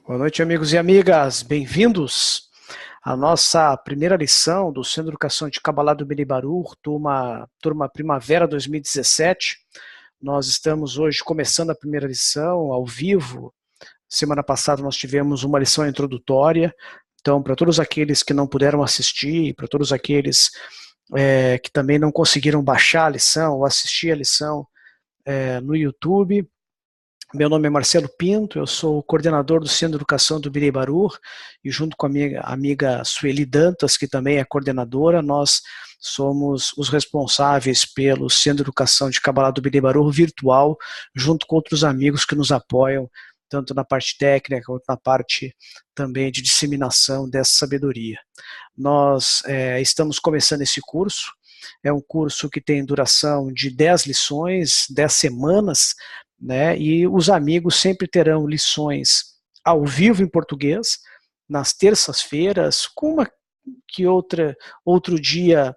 Boa noite, amigos e amigas. Bem-vindos à nossa primeira lição do Centro de Educação de Kabbalah do Bnei Baruch, turma Primavera 2017. Nós estamos hoje começando a primeira lição ao vivo. Semana passada nós tivemos uma lição introdutória. Então, para todos aqueles que não puderam assistir, para todos aqueles que também não conseguiram baixar a lição ou assistir a lição no YouTube, meu nome é Marcelo Pinto, eu sou o coordenador do Centro de Educação do Bnei Baruch e junto com a minha amiga Sueli Dantas, que também é coordenadora, nós somos os responsáveis pelo Centro de Educação de Kabbalah do Bnei Baruch virtual, junto com outros amigos que nos apoiam, tanto na parte técnica quanto na parte também de disseminação dessa sabedoria. Nós estamos começando esse curso, é um curso que tem duração de 10 lições, 10 semanas, né, e os amigos sempre terão lições ao vivo em português, nas terças-feiras, com uma que outro dia,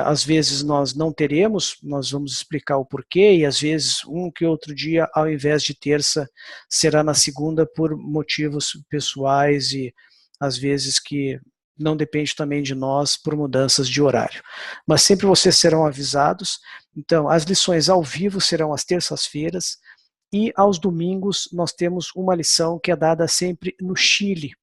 às vezes nós não teremos, nós vamos explicar o porquê, e às vezes um que outro dia, ao invés de terça, será na segunda por motivos pessoais e às vezes que não depende também de nós por mudanças de horário. Mas sempre vocês serão avisados. Então, as lições ao vivo serão às terças-feiras e aos domingos nós temos uma lição que é dada sempre no Chile.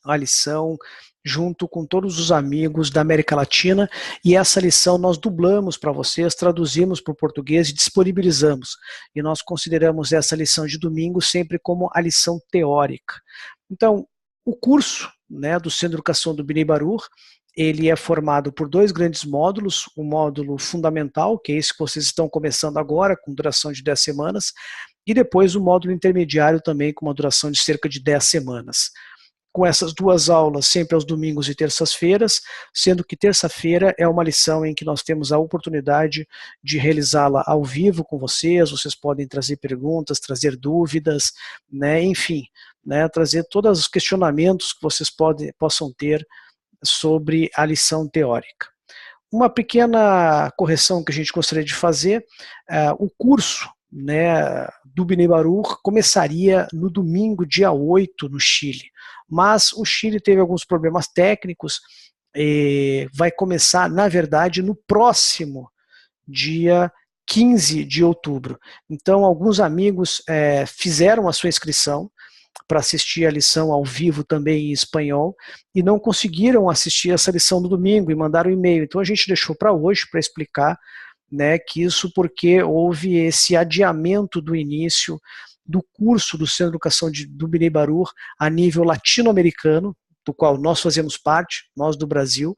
A lição junto com todos os amigos da América Latina, e essa lição nós dublamos para vocês, traduzimos para o português e disponibilizamos. E nós consideramos essa lição de domingo sempre como a lição teórica. Então, o curso, né, do Centro de Educação do Bnei Baruch, ele é formado por dois grandes módulos, o módulo fundamental, que é esse que vocês estão começando agora, com duração de 10 semanas, e depois o módulo intermediário também, com uma duração de cerca de 10 semanas. Com essas duas aulas sempre aos domingos e terças-feiras, sendo que terça-feira é uma lição em que nós temos a oportunidade de realizá-la ao vivo com vocês podem trazer perguntas, trazer dúvidas, né, enfim, né, trazer todos os questionamentos que vocês possam ter sobre a lição teórica. Uma pequena correção que a gente gostaria de fazer, o curso, né, do Bnei Baruch começaria no domingo, dia 8, no Chile, mas o Chile teve alguns problemas técnicos, vai começar, na verdade, no próximo dia 15 de outubro. Então, alguns amigos fizeram a sua inscrição para assistir a lição ao vivo também em espanhol e não conseguiram assistir essa lição no domingo e mandaram um e-mail. Então a gente deixou para hoje para explicar, né, que isso porque houve esse adiamento do início do curso do Centro de Educação do Bnei Baruch a nível latino-americano, do qual nós fazemos parte, nós do Brasil,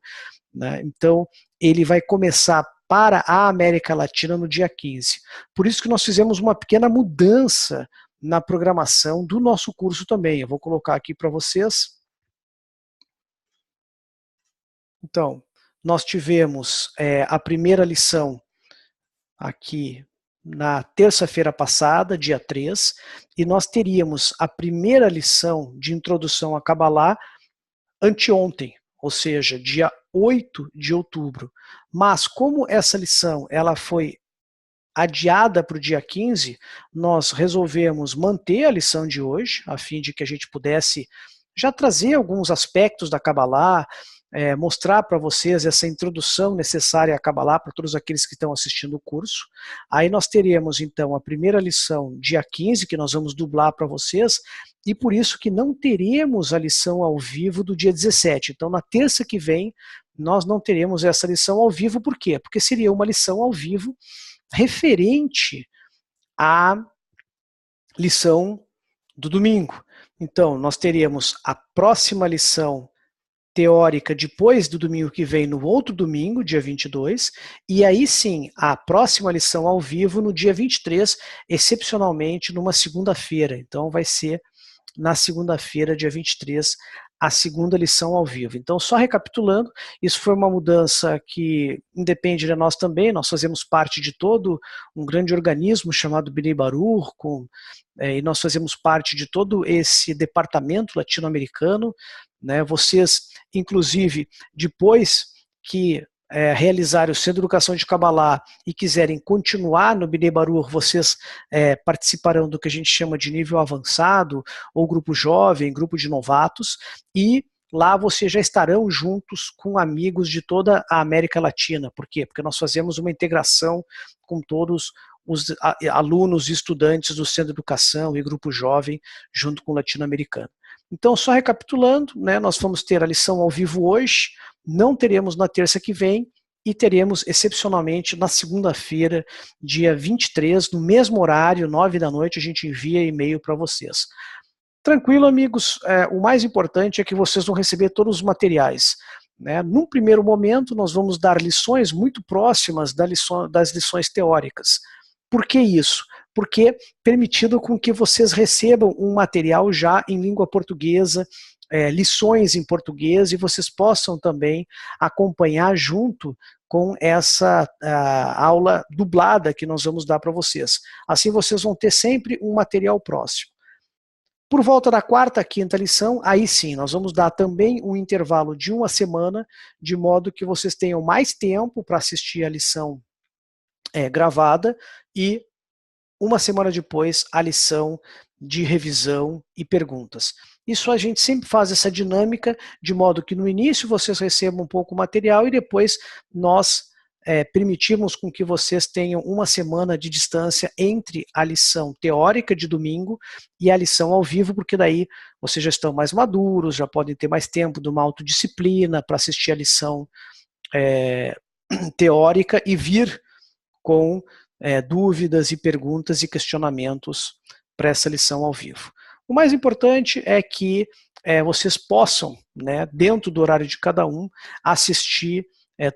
né? Então ele vai começar para a América Latina no dia 15. Por isso que nós fizemos uma pequena mudança na programação do nosso curso também. Eu vou colocar aqui para vocês. Então, nós tivemos a primeira lição aqui na terça-feira passada, dia 3, e nós teríamos a primeira lição de introdução a Kabbalah anteontem, ou seja, dia 8 de outubro. Mas como essa lição ela foi adiada para o dia 15, nós resolvemos manter a lição de hoje, a fim de que a gente pudesse já trazer alguns aspectos da Kabbalah, mostrar para vocês essa introdução necessária à Kabbalah para todos aqueles que estão assistindo o curso. Aí nós teríamos então a primeira lição dia 15, que nós vamos dublar para vocês, e por isso que não teremos a lição ao vivo do dia 17. Então na terça que vem nós não teremos essa lição ao vivo, por quê? Porque seria uma lição ao vivo referente à lição do domingo. Então, nós teríamos a próxima lição teórica depois do domingo que vem, no outro domingo, dia 22, e aí sim, a próxima lição ao vivo no dia 23, excepcionalmente numa segunda-feira. Então, vai ser na segunda-feira, dia 23, a segunda lição ao vivo. Então, só recapitulando, isso foi uma mudança que independe de nós também, nós fazemos parte de todo um grande organismo chamado Bnei Baruch, e nós fazemos parte de todo esse departamento latino-americano, né? Vocês, inclusive, depois que realizarem o Centro de Educação de Kabbalah e quiserem continuar no Bnei Baruch, vocês participarão do que a gente chama de nível avançado, ou grupo jovem, grupo de novatos, e lá vocês já estarão juntos com amigos de toda a América Latina. Por quê? Porque nós fazemos uma integração com todos os alunos e estudantes do Centro de Educação e grupo jovem, junto com o latino-americano. Então, só recapitulando, né, nós vamos ter a lição ao vivo hoje, não teremos na terça que vem, e teremos excepcionalmente na segunda-feira, dia 23, no mesmo horário, 9 da noite, a gente envia e-mail para vocês. Tranquilo, amigos, o mais importante é que vocês vão receber todos os materiais. Né? Num primeiro momento, nós vamos dar lições muito próximas das lições teóricas. Por que isso? Porque permitido com que vocês recebam um material já em língua portuguesa, lições em português, e vocês possam também acompanhar junto com essa aula dublada que nós vamos dar para vocês. Assim vocês vão ter sempre um material próximo. Por volta da quarta, quinta lição, aí sim, nós vamos dar também um intervalo de uma semana, de modo que vocês tenham mais tempo para assistir a lição gravada, e uma semana depois a lição de revisão e perguntas. Isso a gente sempre faz essa dinâmica, de modo que no início vocês recebam um pouco o material e depois nós permitimos com que vocês tenham uma semana de distância entre a lição teórica de domingo e a lição ao vivo, porque daí vocês já estão mais maduros, já podem ter mais tempo de uma autodisciplina para assistir a lição teórica e vir com dúvidas e perguntas e questionamentos para essa lição ao vivo. O mais importante é que vocês possam, né, dentro do horário de cada um, assistir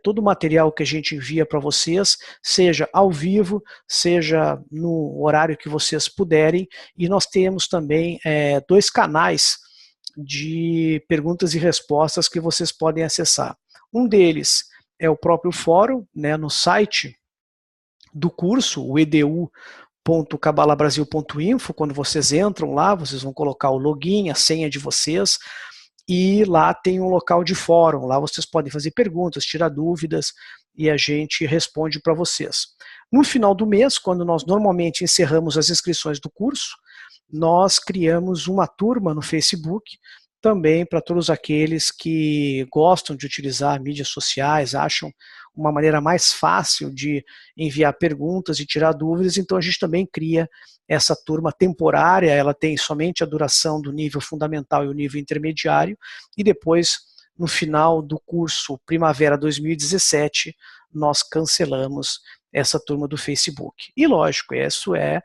todo o material que a gente envia para vocês, seja ao vivo, seja no horário que vocês puderem, e nós temos também 2 canais de perguntas e respostas que vocês podem acessar. Um deles é o próprio fórum, né, no site do curso, o edu.kabalabrasil.info. Quando vocês entram lá, vocês vão colocar o login, a senha de vocês, e lá tem um local de fórum. Lá vocês podem fazer perguntas, tirar dúvidas, e a gente responde para vocês. No final do mês, quando nós normalmente encerramos as inscrições do curso, nós criamos uma turma no Facebook, também para todos aqueles que gostam de utilizar mídias sociais, acham uma maneira mais fácil de enviar perguntas e tirar dúvidas. Então a gente também cria essa turma temporária, ela tem somente a duração do nível fundamental e o nível intermediário, e depois, no final do curso Primavera 2017, nós cancelamos essa turma do Facebook. E lógico, isso é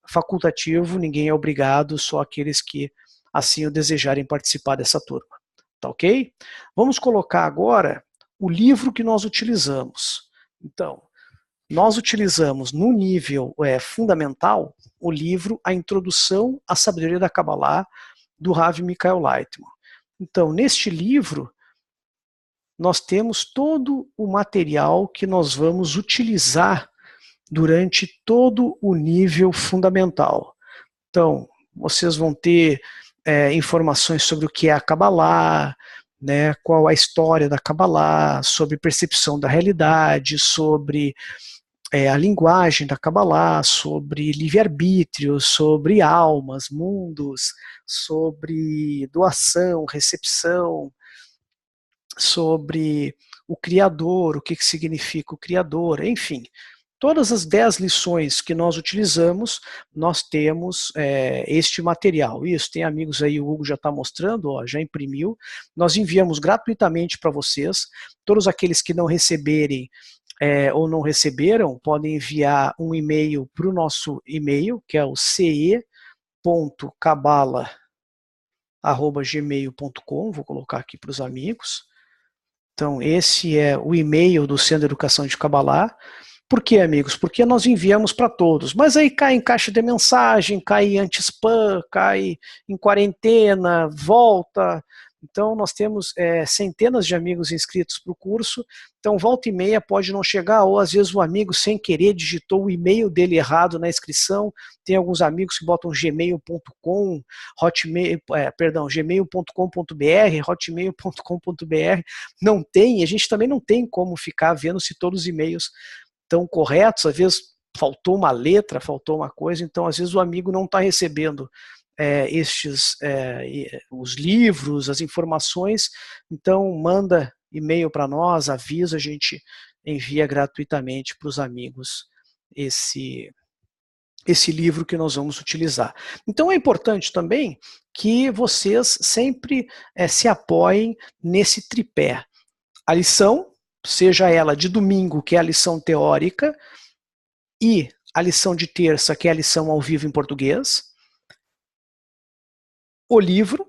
facultativo, ninguém é obrigado, só aqueles que assim o desejarem participar dessa turma. Tá ok? Vamos colocar agora o livro que nós utilizamos. Então, nós utilizamos no nível fundamental o livro A Introdução à Sabedoria da Kabbalah, do Rav Michael Leitman. Então, neste livro, nós temos todo o material que nós vamos utilizar durante todo o nível fundamental. Então, vocês vão ter informações sobre o que é a Kabbalah, né, qual a história da Kabbalah, sobre percepção da realidade, sobre a linguagem da Kabbalah, sobre livre-arbítrio, sobre almas, mundos, sobre doação, recepção, sobre o Criador, o que significa o Criador, enfim. Todas as 10 lições que nós utilizamos, nós temos este material. Isso, tem amigos aí, o Hugo já está mostrando, ó, já imprimiu. Nós enviamos gratuitamente para vocês. Todos aqueles que não receberem ou não receberam, podem enviar um e-mail para o nosso e-mail, que é o ce.kabbalah@gmail.com. Vou colocar aqui para os amigos. Então, esse é o e-mail do Centro de Educação de Kabbalah. Por quê, amigos? Porque nós enviamos para todos, mas aí cai em caixa de mensagem, cai em anti-spam, cai em quarentena, volta, Então nós temos centenas de amigos inscritos para o curso, então volta e meia pode não chegar, ou às vezes o amigo sem querer digitou o e-mail dele errado na inscrição. Tem alguns amigos que botam gmail.com, gmail.com.br, hotmail.com.br, não tem, a gente também não tem como ficar vendo se todos os e-mails estão corretos, às vezes faltou uma letra, faltou uma coisa, então às vezes o amigo não está recebendo os livros, as informações, então manda e-mail para nós, avisa, a gente envia gratuitamente para os amigos esse livro que nós vamos utilizar. Então é importante também que vocês sempre se apoiem nesse tripé. A lição, seja ela de domingo, que é a lição teórica, e a lição de terça, que é a lição ao vivo em português, o livro,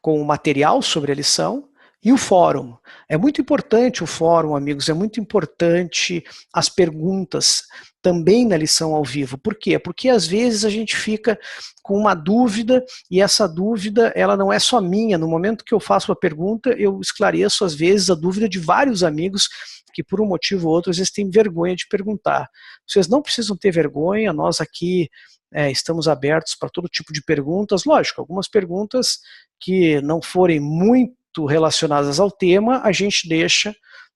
com o material sobre a lição, e o fórum. É muito importante o fórum, amigos, é muito importante as perguntas também na lição ao vivo. Por quê? Porque às vezes a gente fica com uma dúvida, e essa dúvida ela não é só minha. No momento que eu faço a pergunta, eu esclareço às vezes a dúvida de vários amigos que por um motivo ou outro às vezes têm vergonha de perguntar. Vocês não precisam ter vergonha, nós aqui estamos abertos para todo tipo de perguntas. Lógico, algumas perguntas que não forem muito relacionadas ao tema, a gente deixa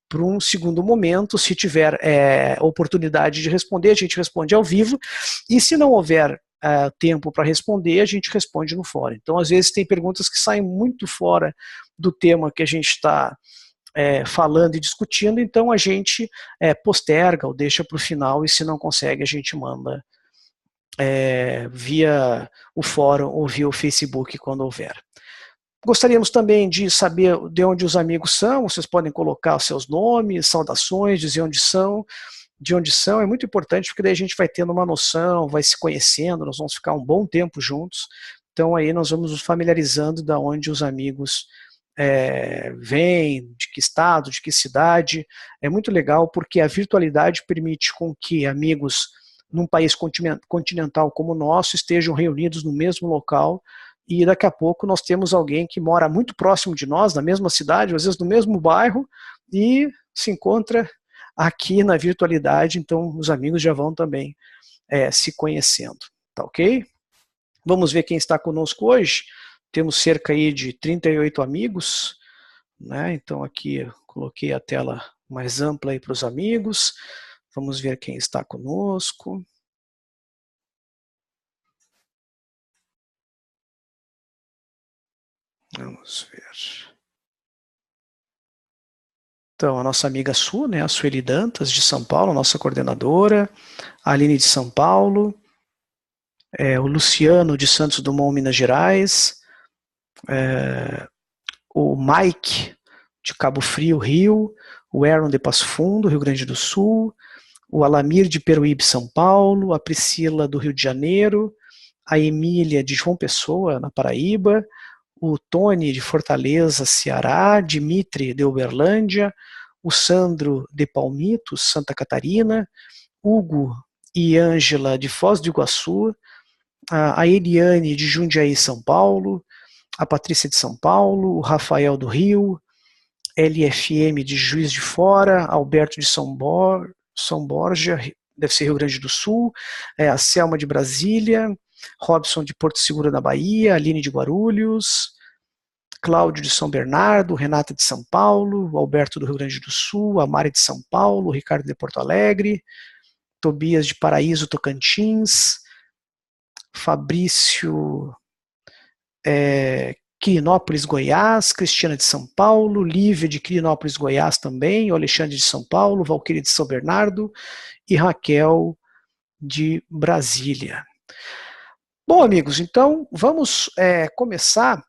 para um segundo momento. Se tiver oportunidade de responder, a gente responde ao vivo, e se não houver tempo para responder, a gente responde no fórum. Então, às vezes, tem perguntas que saem muito fora do tema que a gente está falando e discutindo, então a gente posterga ou deixa para o final, e se não consegue, a gente manda via o fórum ou via o Facebook quando houver. Gostaríamos também de saber de onde os amigos são. Vocês podem colocar os seus nomes, saudações, dizer de onde são. É muito importante, porque daí a gente vai tendo uma noção, vai se conhecendo, nós vamos ficar um bom tempo juntos. Então aí nós vamos nos familiarizando de onde os amigos vêm, de que estado, de que cidade. É muito legal, porque a virtualidade permite com que amigos num país continental como o nosso estejam reunidos no mesmo local, e daqui a pouco nós temos alguém que mora muito próximo de nós, na mesma cidade, às vezes no mesmo bairro, e se encontra aqui na virtualidade. Então os amigos já vão também se conhecendo, tá ok? Vamos ver quem está conosco hoje. Temos cerca aí de 38 amigos, né? Então aqui eu coloquei a tela mais ampla aí para os amigos. Vamos ver quem está conosco. Vamos ver. Então, a nossa amiga Su, né, a Sueli Dantas, de São Paulo, nossa coordenadora, a Aline de São Paulo, o Luciano de Santos Dumont, Minas Gerais, o Mike de Cabo Frio, Rio, o Aaron de Passo Fundo, Rio Grande do Sul, o Alamir de Peruíbe, São Paulo, a Priscila do Rio de Janeiro, a Emília de João Pessoa, na Paraíba, o Tony de Fortaleza, Ceará, Dimitri de Uberlândia, o Sandro de Palmitos, Santa Catarina, Hugo e Ângela de Foz do Iguaçu, a Eliane de Jundiaí, São Paulo, a Patrícia de São Paulo, o Rafael do Rio, LFM de Juiz de Fora, Alberto de São Borja, deve ser Rio Grande do Sul, a Selma de Brasília, Robson de Porto Seguro, na Bahia, Aline de Guarulhos, Cláudio de São Bernardo, Renata de São Paulo, Alberto do Rio Grande do Sul, a Mari de São Paulo, Ricardo de Porto Alegre, Tobias de Paraíso, Tocantins, Fabrício Quirinópolis, Goiás, Cristina de São Paulo, Lívia de Quirinópolis, Goiás também, o Alexandre de São Paulo, Valquíria de São Bernardo e Raquel de Brasília. Bom, amigos, então vamos começar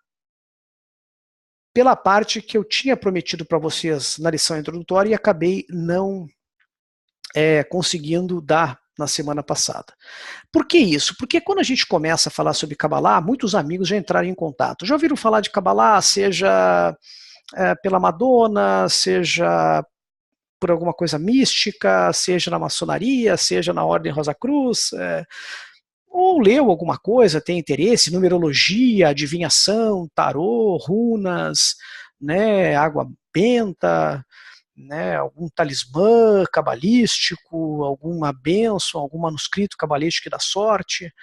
pela parte que eu tinha prometido para vocês na lição introdutória e acabei não conseguindo dar na semana passada. Por que isso? Porque quando a gente começa a falar sobre Kabbalah, muitos amigos já entraram em contato. Já ouviram falar de Kabbalah, seja pela Madonna, seja por alguma coisa mística, seja na maçonaria, seja na Ordem Rosa Cruz, ou leu alguma coisa, tem interesse, numerologia, adivinhação, tarô, runas, né, água benta, né, algum talismã cabalístico, alguma bênção, algum manuscrito cabalístico da sorte.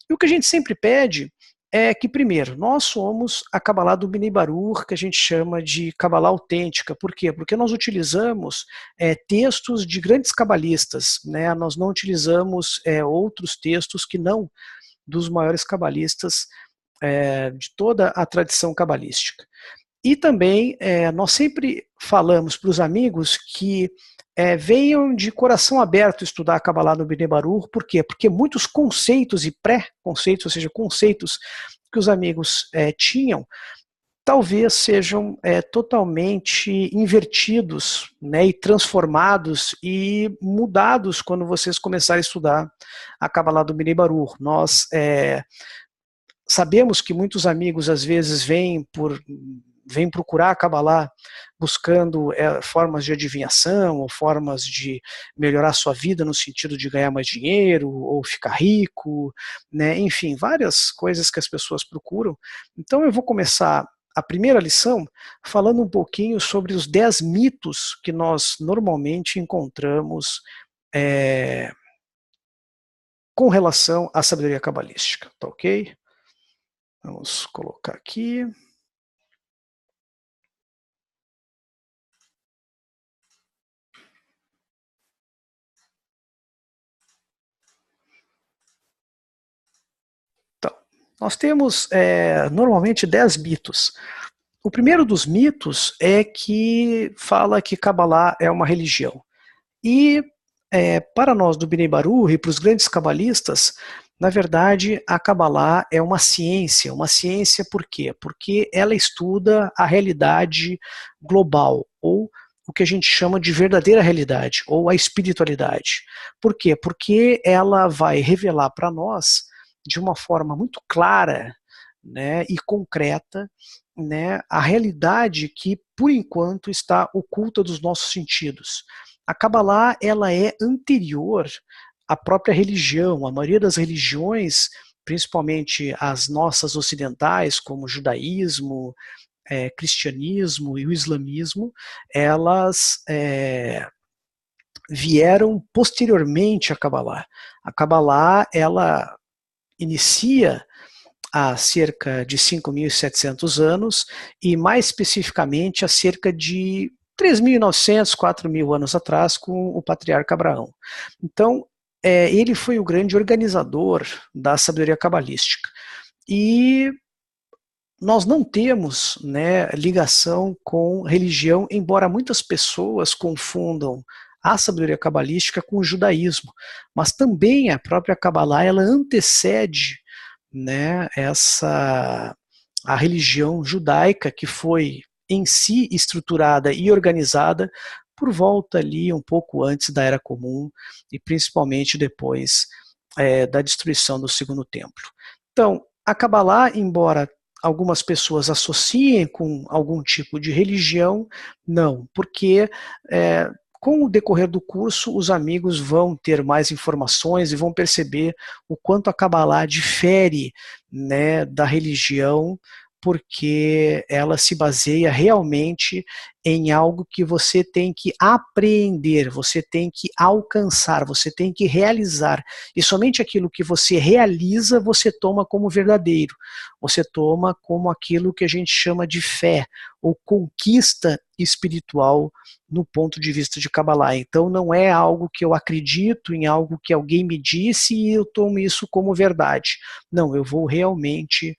E o que a gente sempre pede é que, primeiro, nós somos a Cabalá do Bnei Baruch, que a gente chama de Cabalá autêntica. Por quê? Porque nós utilizamos textos de grandes cabalistas, né? Nós não utilizamos outros textos que não dos maiores cabalistas de toda a tradição cabalística. E também nós sempre falamos para os amigos que venham de coração aberto estudar a Kabbalah no Bnei Baruch. Por quê? Porque muitos conceitos e pré-conceitos, ou seja, conceitos que os amigos tinham, talvez sejam totalmente invertidos, né, e transformados e mudados quando vocês começarem a estudar a Kabbalah do Bnei Baruch. Nós sabemos que muitos amigos às vezes vêm procurar a Kabbalah buscando formas de adivinhação ou formas de melhorar sua vida no sentido de ganhar mais dinheiro ou ficar rico, né? Enfim, várias coisas que as pessoas procuram. Então eu vou começar a primeira lição falando um pouquinho sobre os 10 mitos que nós normalmente encontramos com relação à sabedoria cabalística, tá ok? Vamos colocar aqui. Então, nós temos normalmente 10 mitos. O primeiro dos mitos é que fala que Kabbalah é uma religião. E para nós do Bnei Baruch e para os grandes cabalistas, na verdade a Kabbalah é uma ciência. Uma ciência por quê? Porque ela estuda a realidade global, ou o que a gente chama de verdadeira realidade, ou a espiritualidade. Por quê? Porque ela vai revelar para nós, de uma forma muito clara, né, e concreta, né, a realidade que, por enquanto, está oculta dos nossos sentidos. A Kabbalah, ela é anterior à própria religião. A maioria das religiões, principalmente as nossas ocidentais, como o judaísmo, cristianismo e o islamismo, elas vieram posteriormente à Kabbalah. A Kabbalah, ela inicia há cerca de 5.700 anos, e mais especificamente há cerca de 3.900, 4.000 anos atrás, com o patriarca Abraão. Então, ele foi o grande organizador da sabedoria cabalística. E nós não temos, né, ligação com religião, embora muitas pessoas confundam a sabedoria cabalística com o judaísmo. Mas também a própria Kabbalah, ela antecede, né, a religião judaica, que foi em si estruturada e organizada por volta ali um pouco antes da Era Comum e principalmente depois da destruição do Segundo Templo. Então, a Kabbalah, embora algumas pessoas associem com algum tipo de religião, não, porque com o decorrer do curso, os amigos vão ter mais informações e vão perceber o quanto a Kabbalah difere, né, da religião, porque ela se baseia realmente em algo que você tem que apreender, você tem que alcançar, você tem que realizar. E somente aquilo que você realiza, você toma como verdadeiro. Você toma como aquilo que a gente chama de fé, ou conquista espiritual no ponto de vista de Kabbalah. Então não é algo que eu acredito em, algo que alguém me disse e eu tomo isso como verdade. Não, eu vou realmente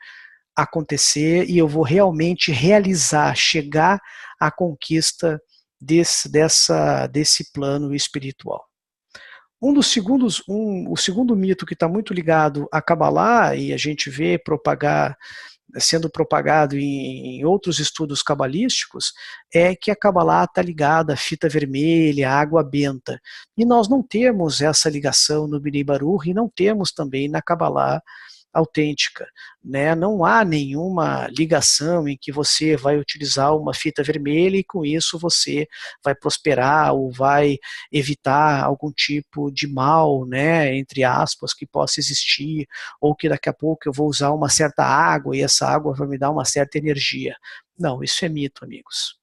acontecer e eu vou realmente realizar, chegar à conquista desse plano espiritual. O segundo mito que está muito ligado a Kabbalah, e a gente vê sendo propagado em outros estudos cabalísticos, é que a Kabbalah está ligada à fita vermelha, à água benta. E nós não temos essa ligação no Bnei Baruch e não temos também na Kabbalah autêntica, né? Não há nenhuma ligação em que você vai utilizar uma fita vermelha e com isso você vai prosperar ou vai evitar algum tipo de mal, né, entre aspas, que possa existir, ou que daqui a pouco eu vou usar uma certa água e essa água vai me dar uma certa energia. Não, isso é mito, amigos.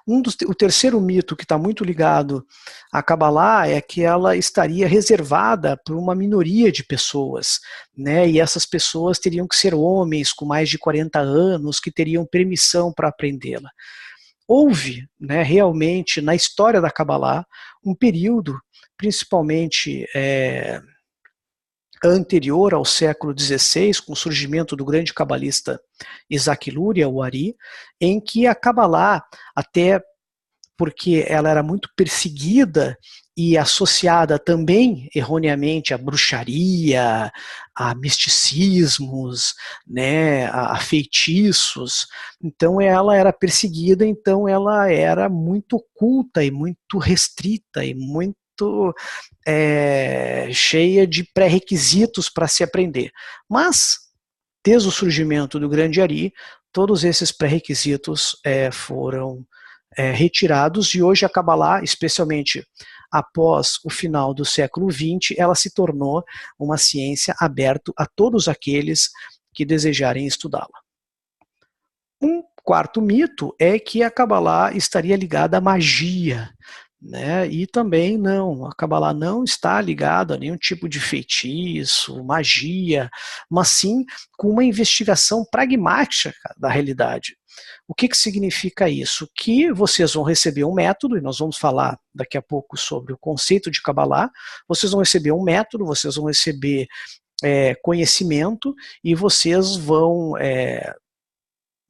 O terceiro mito que está muito ligado à Kabbalah é que ela estaria reservada para uma minoria de pessoas, né? E essas pessoas teriam que ser homens com mais de 40 anos que teriam permissão para aprendê-la. Houve, né, realmente na história da Kabbalah um período, principalmente anterior ao século XVI, com o surgimento do grande cabalista Isaac Luria, o Ari, em que a Kabbalah, até porque ela era muito perseguida e associada também erroneamente à bruxaria, a misticismos, né, a feitiços. Então ela era perseguida, então ela era muito oculta e muito restrita e muito cheia de pré-requisitos para se aprender. Mas, desde o surgimento do grande Ari, todos esses pré-requisitos foram retirados, e hoje a Kabbalah, especialmente após o final do século XX, ela se tornou uma ciência aberta a todos aqueles que desejarem estudá-la. Um quarto mito é que a Kabbalah estaria ligada à magia, né? E também não, a Kabbalah não está ligada a nenhum tipo de feitiço, magia, mas sim com uma investigação pragmática da realidade. O que significa isso? Que vocês vão receber um método, e nós vamos falar daqui a pouco sobre o conceito de Kabbalah, vocês vão receber um método, vocês vão receber conhecimento, e vocês vão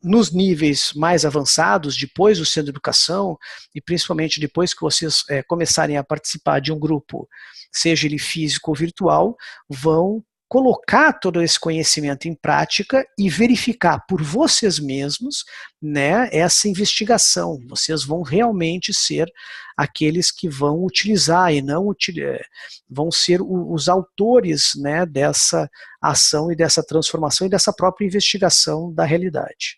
nos níveis mais avançados, depois do centro de educação, e principalmente depois que vocês começarem a participar de um grupo, seja ele físico ou virtual, vão colocar todo esse conhecimento em prática e verificar por vocês mesmos, né, essa investigação. Vocês vão realmente ser aqueles que vão utilizar e não vão ser os autores, né, dessa ação e dessa transformação e dessa própria investigação da realidade.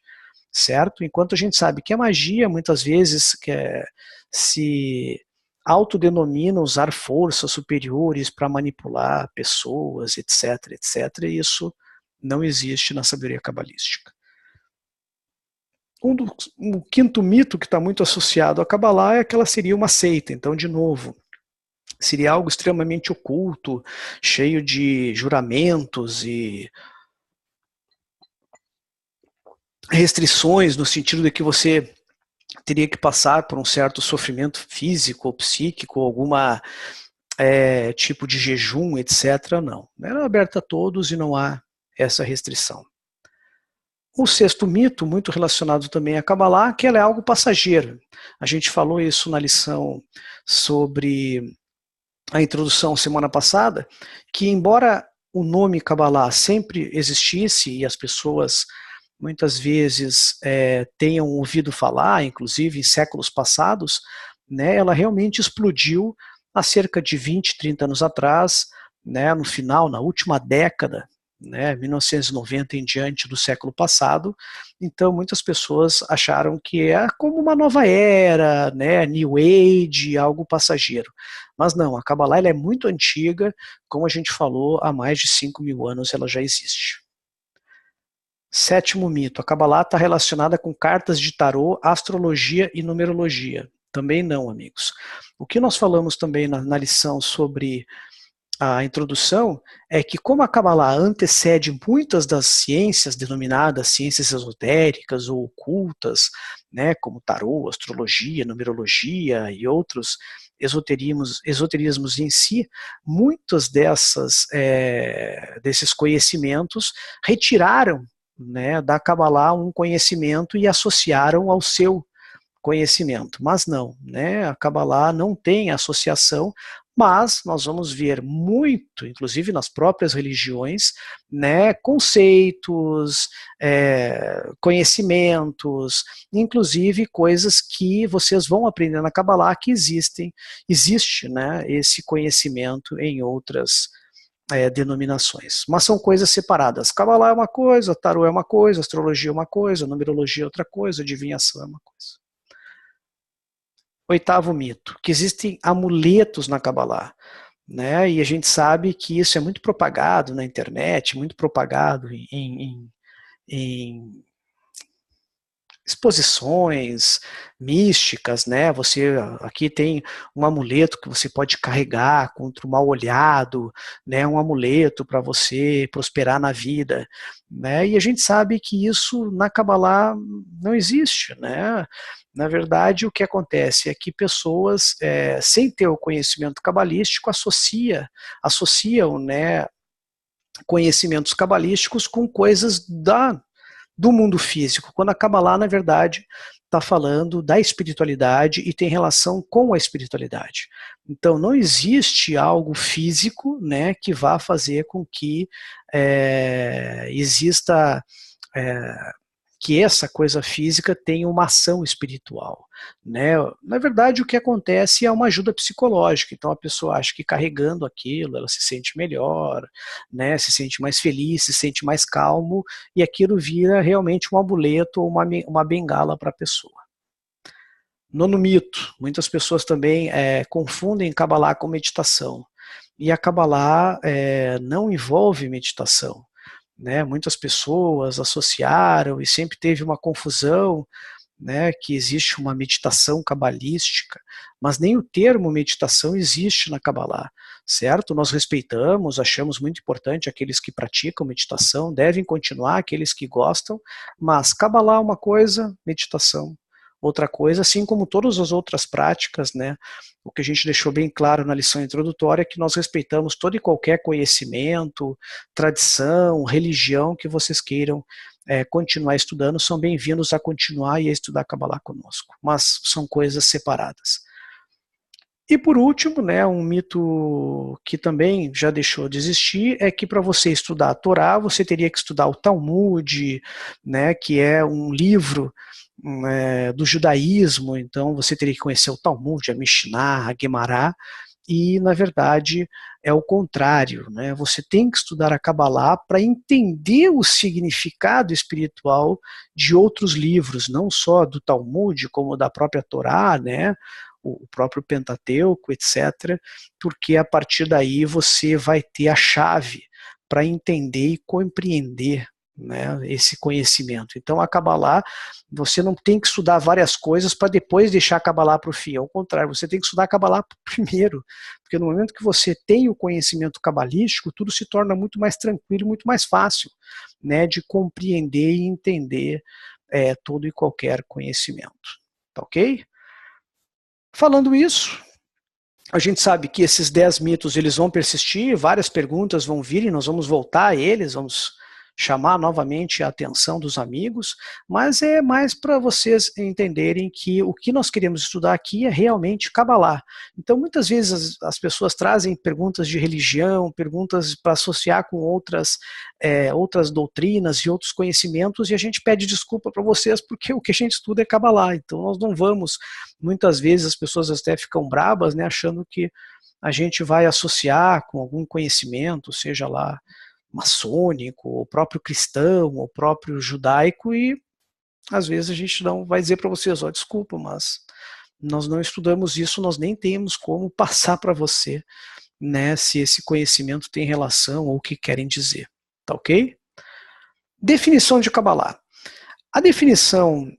Certo? Enquanto a gente sabe que a magia, muitas vezes, se autodenomina usar forças superiores para manipular pessoas, etc, etc, e isso não existe na sabedoria cabalística. O quinto mito que está muito associado à Kabbalah é que ela seria uma seita. Então, de novo, seria algo extremamente oculto, cheio de juramentos e restrições, no sentido de que você teria que passar por um certo sofrimento físico ou psíquico, alguma tipo de jejum, etc. Não. Era aberta a todos e não há essa restrição. O sexto mito, muito relacionado também a Kabbalah, que ela é algo passageiro. A gente falou isso na lição sobre a introdução semana passada, que embora o nome Kabbalah sempre existisse e as pessoas muitas vezes tenham ouvido falar, inclusive em séculos passados, né, ela realmente explodiu há cerca de 20, 30 anos atrás, né, no final, na última década, né, 1990 em diante do século passado. Então muitas pessoas acharam que é como uma nova era, né, New Age, algo passageiro. Mas não, a Kabbalah ela é muito antiga, como a gente falou, há mais de 5.000 anos ela já existe. Sétimo mito, a Kabbalah está relacionada com cartas de tarô, astrologia e numerologia. Também não, amigos. O que nós falamos também na lição sobre a introdução é que como a Kabbalah antecede muitas das ciências denominadas ciências esotéricas ou ocultas, né, como tarô, astrologia, numerologia e outros esoterismos em si, muitos desses conhecimentos retiraram, né, da Kabbalah um conhecimento e associaram ao seu conhecimento, mas não, né, a Kabbalah não tem associação, mas nós vamos ver muito, inclusive nas próprias religiões, né, conceitos, conhecimentos, inclusive coisas que vocês vão aprender na Kabbalah que existe, né, esse conhecimento em outras denominações, mas são coisas separadas. Kabbalah é uma coisa, Tarô é uma coisa, astrologia é uma coisa, numerologia é outra coisa, adivinhação é uma coisa. Oitavo mito, que existem amuletos na Kabbalah, né? E a gente sabe que isso é muito propagado na internet, muito propagado em exposições místicas, né? Você aqui tem um amuleto que você pode carregar contra o mal olhado, né? Um amuleto para você prosperar na vida, né? E a gente sabe que isso na Kabbalah não existe, né? Na verdade, o que acontece é que pessoas, sem ter o conhecimento cabalístico, associam, né, conhecimentos cabalísticos com coisas do mundo físico, quando a Kabbalah, na verdade, está falando da espiritualidade e tem relação com a espiritualidade. Então, não existe algo físico, né, que vá fazer com que exista que essa coisa física tenha uma ação espiritual, né? Na verdade, o que acontece é uma ajuda psicológica. Então, a pessoa acha que carregando aquilo, ela se sente melhor, né? Se sente mais feliz, se sente mais calmo, e aquilo vira realmente um amuleto ou uma bengala para a pessoa. Nono mito, muitas pessoas também confundem Kabbalah com meditação. E a Kabbalah não envolve meditação, né? Muitas pessoas associaram e sempre teve uma confusão, né, que existe uma meditação cabalística, mas nem o termo meditação existe na Kabbalah, certo? Nós respeitamos, achamos muito importante aqueles que praticam meditação, devem continuar aqueles que gostam, mas Kabbalah é uma coisa, meditação outra coisa, assim como todas as outras práticas, né? O que a gente deixou bem claro na lição introdutória é que nós respeitamos todo e qualquer conhecimento, tradição, religião que vocês queiram continuar estudando, são bem-vindos a continuar e a estudar Kabbalah conosco, mas são coisas separadas. E por último, né, um mito que também já deixou de existir é que para você estudar a Torá, você teria que estudar o Talmud, né, que é um livro do judaísmo, então você teria que conhecer o Talmud, a Mishnah, a Gemara, e na verdade é o contrário, né? Você tem que estudar a Kabbalah para entender o significado espiritual de outros livros, não só do Talmud, como da própria Torá, né? O próprio Pentateuco, etc., porque a partir daí você vai ter a chave para entender e compreender, né, esse conhecimento. Então a Kabbalah, você não tem que estudar várias coisas para depois deixar a Kabbalah para o fim, ao contrário, você tem que estudar a Kabbalah primeiro, porque no momento que você tem o conhecimento cabalístico, tudo se torna muito mais tranquilo, muito mais fácil, né, de compreender e entender todo e qualquer conhecimento. Tá ok? Falando isso, a gente sabe que esses 10 mitos eles vão persistir, várias perguntas vão vir e nós vamos voltar a eles, vamos chamar novamente a atenção dos amigos, mas é mais para vocês entenderem que o que nós queremos estudar aqui é realmente Kabbalah. Então, muitas vezes as pessoas trazem perguntas de religião, perguntas para associar com outras doutrinas e outros conhecimentos, e a gente pede desculpa para vocês porque o que a gente estuda é Kabbalah. Então, nós não vamos, muitas vezes as pessoas até ficam brabas, né, achando que a gente vai associar com algum conhecimento, seja lá maçônico, o próprio cristão, o próprio judaico, e às vezes a gente não vai dizer para vocês, desculpa, mas nós não estudamos isso, nós nem temos como passar para você, né, se esse conhecimento tem relação ou o que querem dizer, tá ok? Definição de Kabbalah. A definição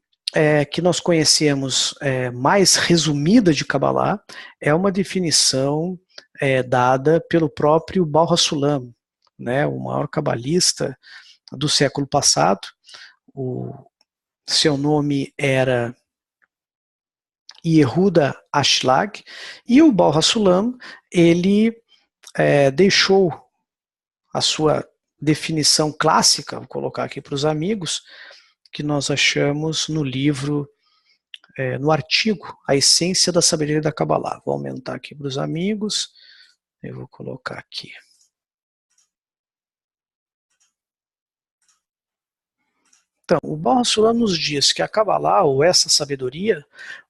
que nós conhecemos mais resumida de Kabbalah é uma definição dada pelo próprio Baal HaSulam, né, o maior cabalista do século passado. O seu nome era Yehuda Ashlag, e o Baal HaSulam, ele deixou a sua definição clássica, vou colocar aqui para os amigos, que nós achamos no livro, no artigo, A Essência da Sabedoria da Kabbalah. Vou aumentar aqui para os amigos, eu vou colocar aqui. Então, o Baal HaSulam nos diz que a Kabbalah, ou essa sabedoria,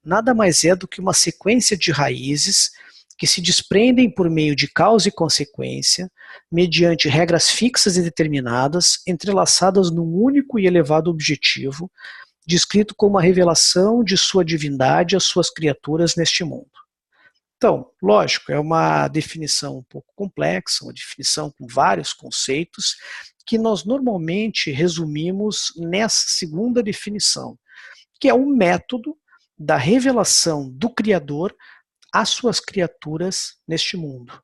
nada mais é do que uma sequência de raízes que se desprendem por meio de causa e consequência, mediante regras fixas e determinadas, entrelaçadas num único e elevado objetivo, descrito como a revelação de sua divindade às suas criaturas neste mundo. Então, lógico, é uma definição um pouco complexa, uma definição com vários conceitos, que nós normalmente resumimos nessa segunda definição, que é o método da revelação do Criador às suas criaturas neste mundo.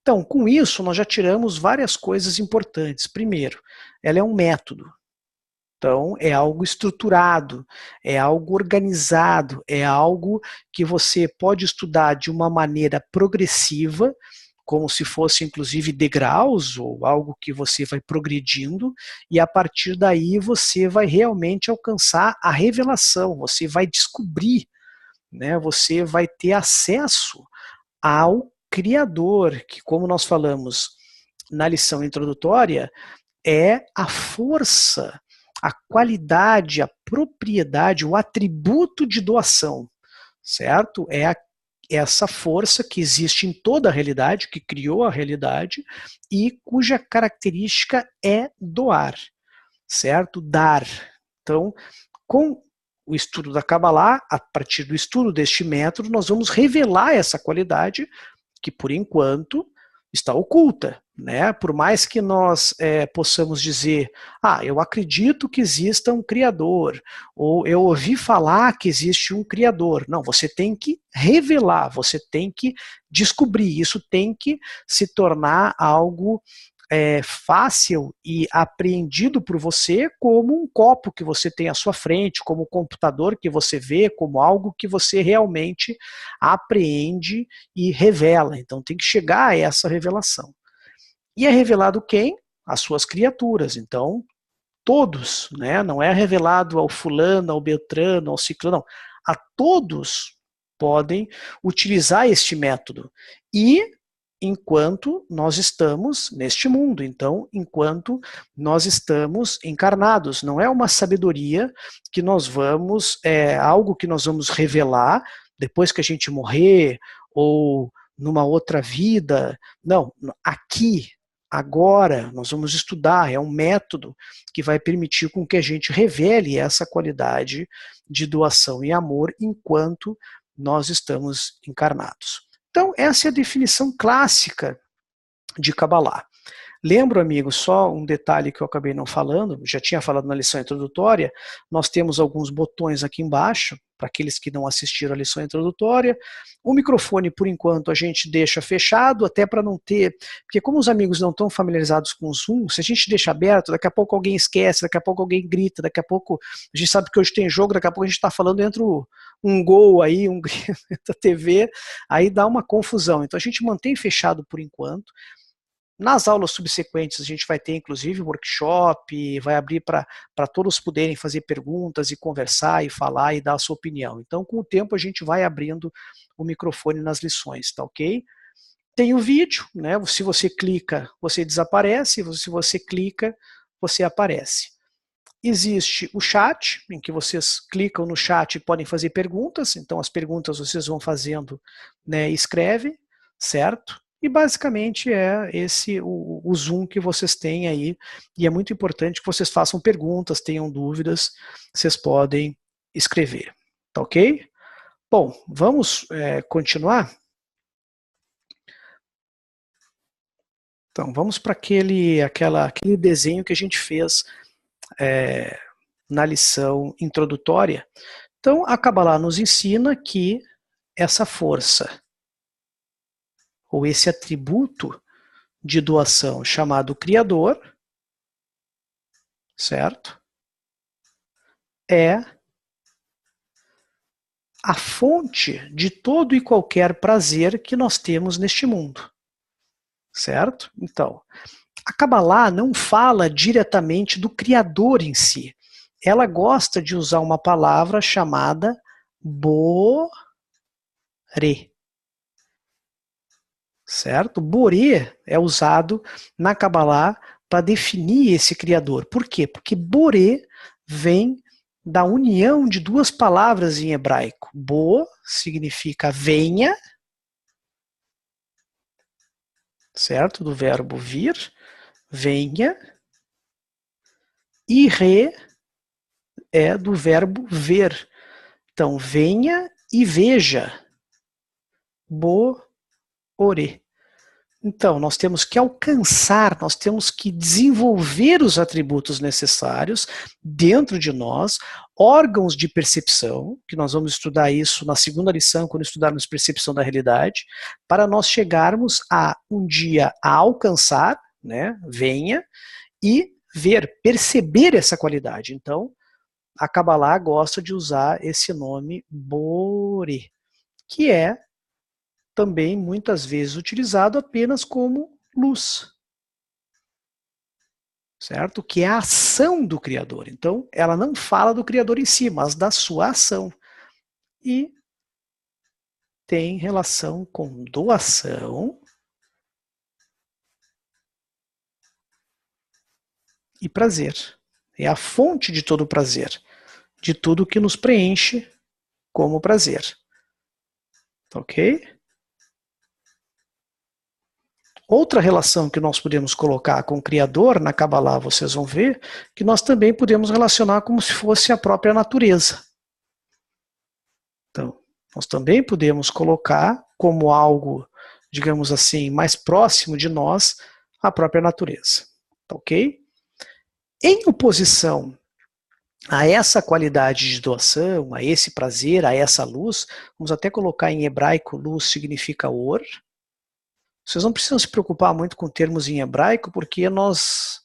Então, com isso, nós já tiramos várias coisas importantes. Primeiro, ela é um método. Então, é algo estruturado, é algo organizado, é algo que você pode estudar de uma maneira progressiva, como se fosse inclusive degraus, ou algo que você vai progredindo, e a partir daí você vai realmente alcançar a revelação, você vai descobrir, né, você vai ter acesso ao Criador, que, como nós falamos na lição introdutória, é a força, a qualidade, a propriedade, o atributo de doação, certo? É essa força que existe em toda a realidade, que criou a realidade e cuja característica é doar, certo? Dar. Então, com o estudo da Kabbalah, a partir do estudo deste método, nós vamos revelar essa qualidade que, por enquanto, está oculta, né? Por mais que nós possamos dizer, eu acredito que exista um Criador, ou eu ouvi falar que existe um Criador. Não, você tem que revelar, você tem que descobrir, isso tem que se tornar algo fácil e apreendido por você, como um copo que você tem à sua frente, como um computador que você vê, como algo que você realmente apreende e revela. Então tem que chegar a essa revelação. E é revelado quem? As suas criaturas. Então, todos, né? Não é revelado ao fulano, ao beltrano, ao ciclano, não. A todos podem utilizar este método. E enquanto nós estamos neste mundo, então, enquanto nós estamos encarnados. Não é uma sabedoria que nós vamos, algo que nós vamos revelar depois que a gente morrer, ou numa outra vida. Não, aqui, agora, nós vamos estudar, é um método que vai permitir com que a gente revele essa qualidade de doação e amor enquanto nós estamos encarnados. Então, essa é a definição clássica de Kabbalah. Lembro, amigos, só um detalhe que eu acabei não falando, já tinha falado na lição introdutória, nós temos alguns botões aqui embaixo, para aqueles que não assistiram a lição introdutória. O microfone, por enquanto, a gente deixa fechado, até para não ter, porque como os amigos não estão familiarizados com o Zoom, se a gente deixa aberto, daqui a pouco alguém esquece, daqui a pouco alguém grita, daqui a pouco, a gente sabe que hoje tem jogo, daqui a pouco a gente está falando, entra um gol aí, um grito da TV, aí dá uma confusão. Então a gente mantém fechado por enquanto. Nas aulas subsequentes a gente vai ter inclusive workshop, vai abrir para todos poderem fazer perguntas e conversar e falar e dar a sua opinião. Então com o tempo a gente vai abrindo o microfone nas lições, tá ok? Tem o vídeo, né? Se você clica, você desaparece, se você clica, você aparece. Existe o chat, em que vocês clicam no chat e podem fazer perguntas, então as perguntas vocês vão fazendo, né, escrevem, certo? E basicamente é esse o Zoom que vocês têm aí, e é muito importante que vocês façam perguntas, tenham dúvidas, vocês podem escrever, tá ok? Bom, vamos continuar? Então, vamos para aquele desenho que a gente fez na lição introdutória. Então, a Kabbalah nos ensina que essa força, ou esse atributo de doação chamado Criador, certo? É a fonte de todo e qualquer prazer que nós temos neste mundo, certo? Então, a Kabbalah não fala diretamente do Criador em si. Ela gosta de usar uma palavra chamada Boré. Certo? Boré é usado na Kabbalah para definir esse Criador. Por quê? Porque Boré vem da união de duas palavras em hebraico. Bo significa venha, certo? Do verbo vir, venha, e re é do verbo ver. Então, venha e veja. Bo-ore. Então, nós temos que alcançar, nós temos que desenvolver os atributos necessários dentro de nós, órgãos de percepção, que nós vamos estudar isso na segunda lição, quando estudarmos percepção da realidade, para nós chegarmos a um dia a alcançar, né, venha, e ver, perceber essa qualidade. Então, a Kabbalah gosta de usar esse nome Bore, que é também muitas vezes utilizado apenas como luz, certo? Que é a ação do Criador. Então, ela não fala do Criador em si, mas da sua ação. E tem relação com doação e prazer. É a fonte de todo prazer, de tudo que nos preenche como prazer. Ok? Outra relação que nós podemos colocar com o Criador, na Kabbalah vocês vão ver, que nós também podemos relacionar como se fosse a própria natureza. Então, nós também podemos colocar como algo, digamos assim, mais próximo de nós, a própria natureza. Ok? Em oposição a essa qualidade de doação, a esse prazer, a essa luz, vamos até colocar em hebraico, luz significa or. Vocês não precisam se preocupar muito com termos em hebraico, porque nós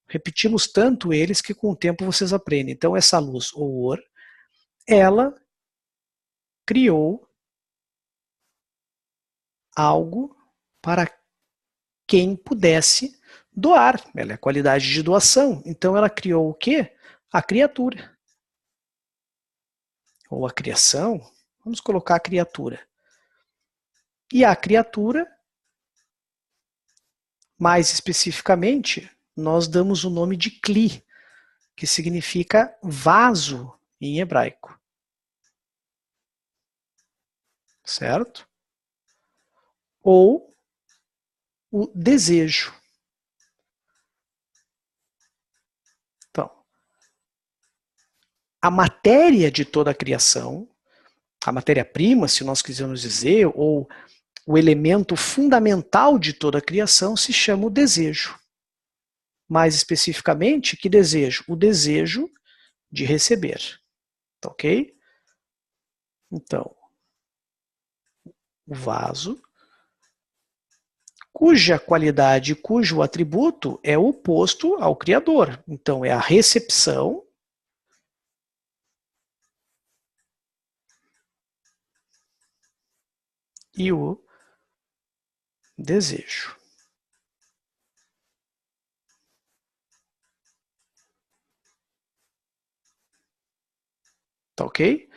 repetimos tanto eles que com o tempo vocês aprendem. Então essa luz, ou or, ela criou algo para quem pudesse doar. Ela é a qualidade de doação. Então ela criou o quê? A criatura. Ou a criação. Vamos colocar a criatura. E a criatura, mais especificamente, nós damos o nome de Kli, que significa vaso em hebraico. Certo? Ou o desejo. Então, a matéria de toda a criação, a matéria-prima, se nós quisermos dizer, ou o elemento fundamental de toda a criação se chama o desejo. Mais especificamente, que desejo? O desejo de receber. Tá ok? Então, o vaso, cuja qualidade, cujo atributo é oposto ao Criador. Então, é a recepção e o desejo. Tá ok?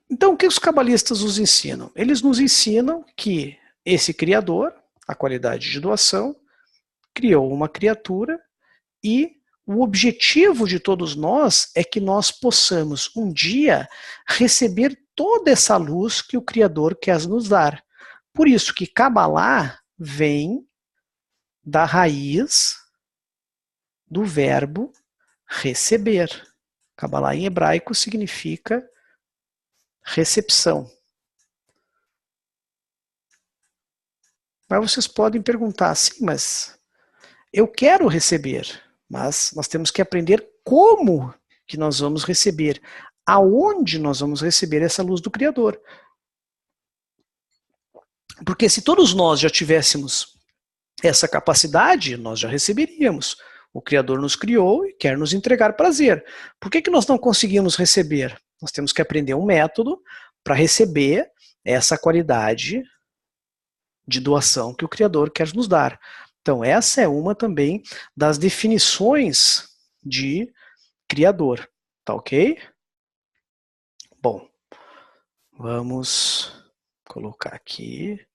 Então, o que os cabalistas nos ensinam? Eles nos ensinam que esse Criador, a qualidade de doação, criou uma criatura e o objetivo de todos nós é que nós possamos um dia receber toda essa luz que o Criador quer nos dar. Por isso que Kabbalah vem da raiz do verbo receber. Kabbalah em hebraico significa recepção. Mas vocês podem perguntar, sim, mas eu quero receber, mas nós temos que aprender como que nós vamos receber, aonde nós vamos receber essa luz do Criador. Porque se todos nós já tivéssemos essa capacidade, nós já receberíamos. O Criador nos criou e quer nos entregar prazer. Por que nós não conseguimos receber? Nós temos que aprender um método para receber essa qualidade de doação que o Criador quer nos dar. Então, essa é uma também das definições de Criador. Tá ok? Bom, vamos colocar aqui.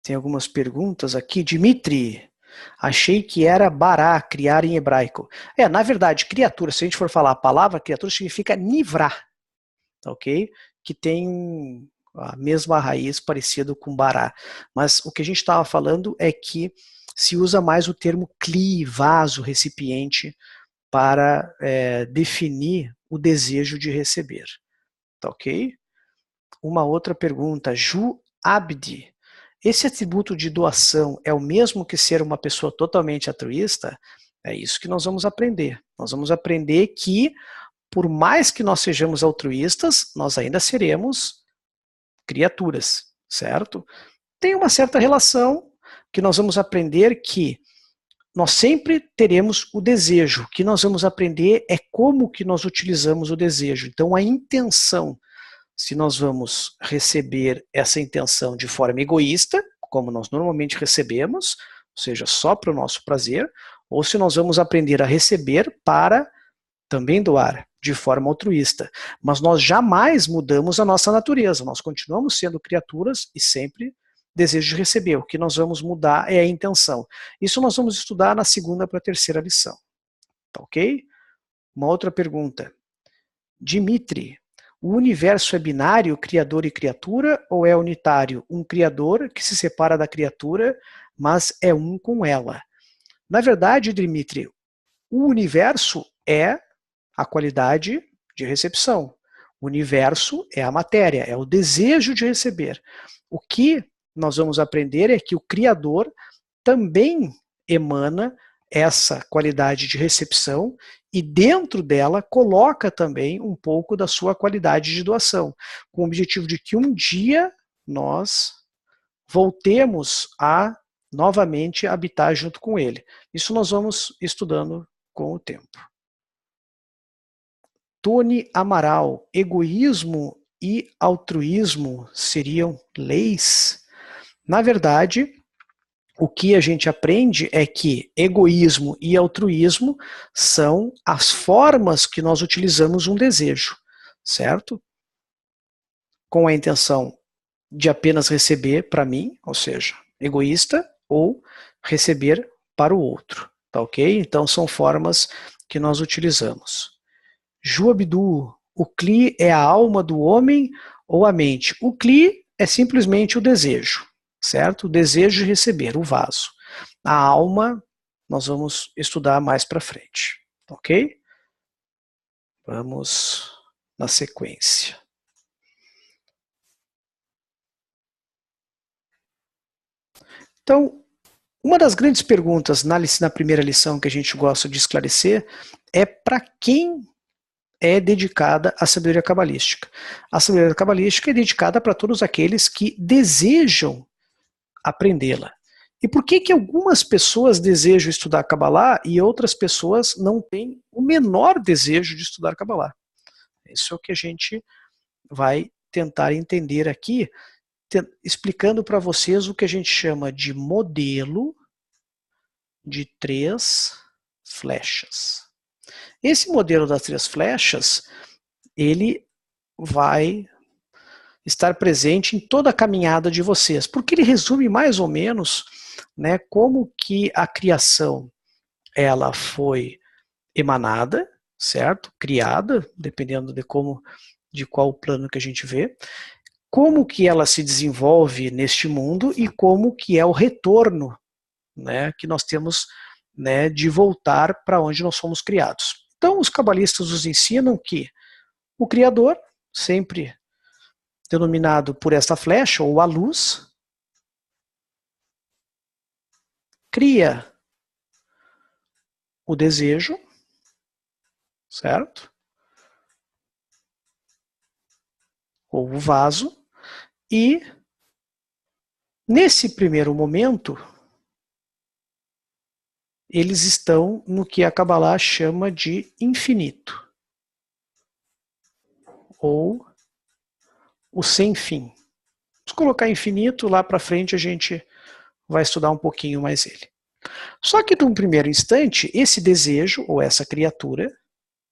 Tem algumas perguntas aqui. Dimitri, achei que era bará, criar em hebraico. Na verdade, criatura, se a gente for falar a palavra criatura, significa nivrar. Tá ok? Que tem a mesma raiz parecido com bará. Mas o que a gente estava falando é que se usa mais o termo cli, vaso, recipiente, para definir o desejo de receber. Tá ok? Uma outra pergunta, Ju Abdi. Esse atributo de doação é o mesmo que ser uma pessoa totalmente altruísta? É isso que nós vamos aprender. Nós vamos aprender que, por mais que nós sejamos altruístas, nós ainda seremos criaturas, certo? Tem uma certa relação que nós vamos aprender que nós sempre teremos o desejo. O que nós vamos aprender é como que nós utilizamos o desejo. Então, a intenção, se nós vamos receber essa intenção de forma egoísta, como nós normalmente recebemos, ou seja, só para o nosso prazer, ou se nós vamos aprender a receber para também doar de forma altruísta. Mas nós jamais mudamos a nossa natureza, nós continuamos sendo criaturas e sempre desejo de receber. O que nós vamos mudar é a intenção. Isso nós vamos estudar na segunda para a terceira lição. Tá ok? Uma outra pergunta. Dimitri, o universo é binário, criador e criatura, ou é unitário, um criador que se separa da criatura, mas é um com ela? Na verdade, Dimitri, o universo é a qualidade de recepção. O universo é a matéria, é o desejo de receber. O que nós vamos aprender é que o Criador também emana essa qualidade de recepção e dentro dela coloca também um pouco da sua qualidade de doação, com o objetivo de que um dia nós voltemos a novamente habitar junto com ele. Isso nós vamos estudando com o tempo. Tony Amaral, egoísmo e altruísmo seriam leis? Na verdade, o que a gente aprende é que egoísmo e altruísmo são as formas que nós utilizamos um desejo, certo? Com a intenção de apenas receber para mim, ou seja, egoísta, ou receber para o outro, tá ok? Então são formas que nós utilizamos. Ju Abdu, o Kli é a alma do homem ou a mente? O Kli é simplesmente o desejo, certo? O desejo de receber, o vaso. A alma, nós vamos estudar mais para frente, ok? Vamos na sequência. Então, uma das grandes perguntas na primeira lição que a gente gosta de esclarecer é para quem é dedicada à sabedoria cabalística. A sabedoria cabalística é dedicada para todos aqueles que desejam aprendê-la. E por que que algumas pessoas desejam estudar Kabbalah e outras pessoas não têm o menor desejo de estudar Kabbalah? Isso é o que a gente vai tentar entender aqui, explicando para vocês o que a gente chama de modelo de 3 flechas. Esse modelo das 3 flechas, ele vai estar presente em toda a caminhada de vocês, porque ele resume mais ou menos, né, como que a criação ela foi emanada, certo? Criada, dependendo de qual plano que a gente vê, como que ela se desenvolve neste mundo e como que é o retorno, né, que nós temos, né, de voltar para onde nós fomos criados. Então, os cabalistas nos ensinam que o Criador, sempre denominado por esta flecha, ou a luz, cria o desejo, certo? Ou o vaso, e nesse primeiro momento, eles estão no que a Kabbalah chama de infinito, ou o sem fim. Vamos colocar infinito, lá para frente a gente vai estudar um pouquinho mais ele. Só que, num primeiro instante, esse desejo, ou essa criatura,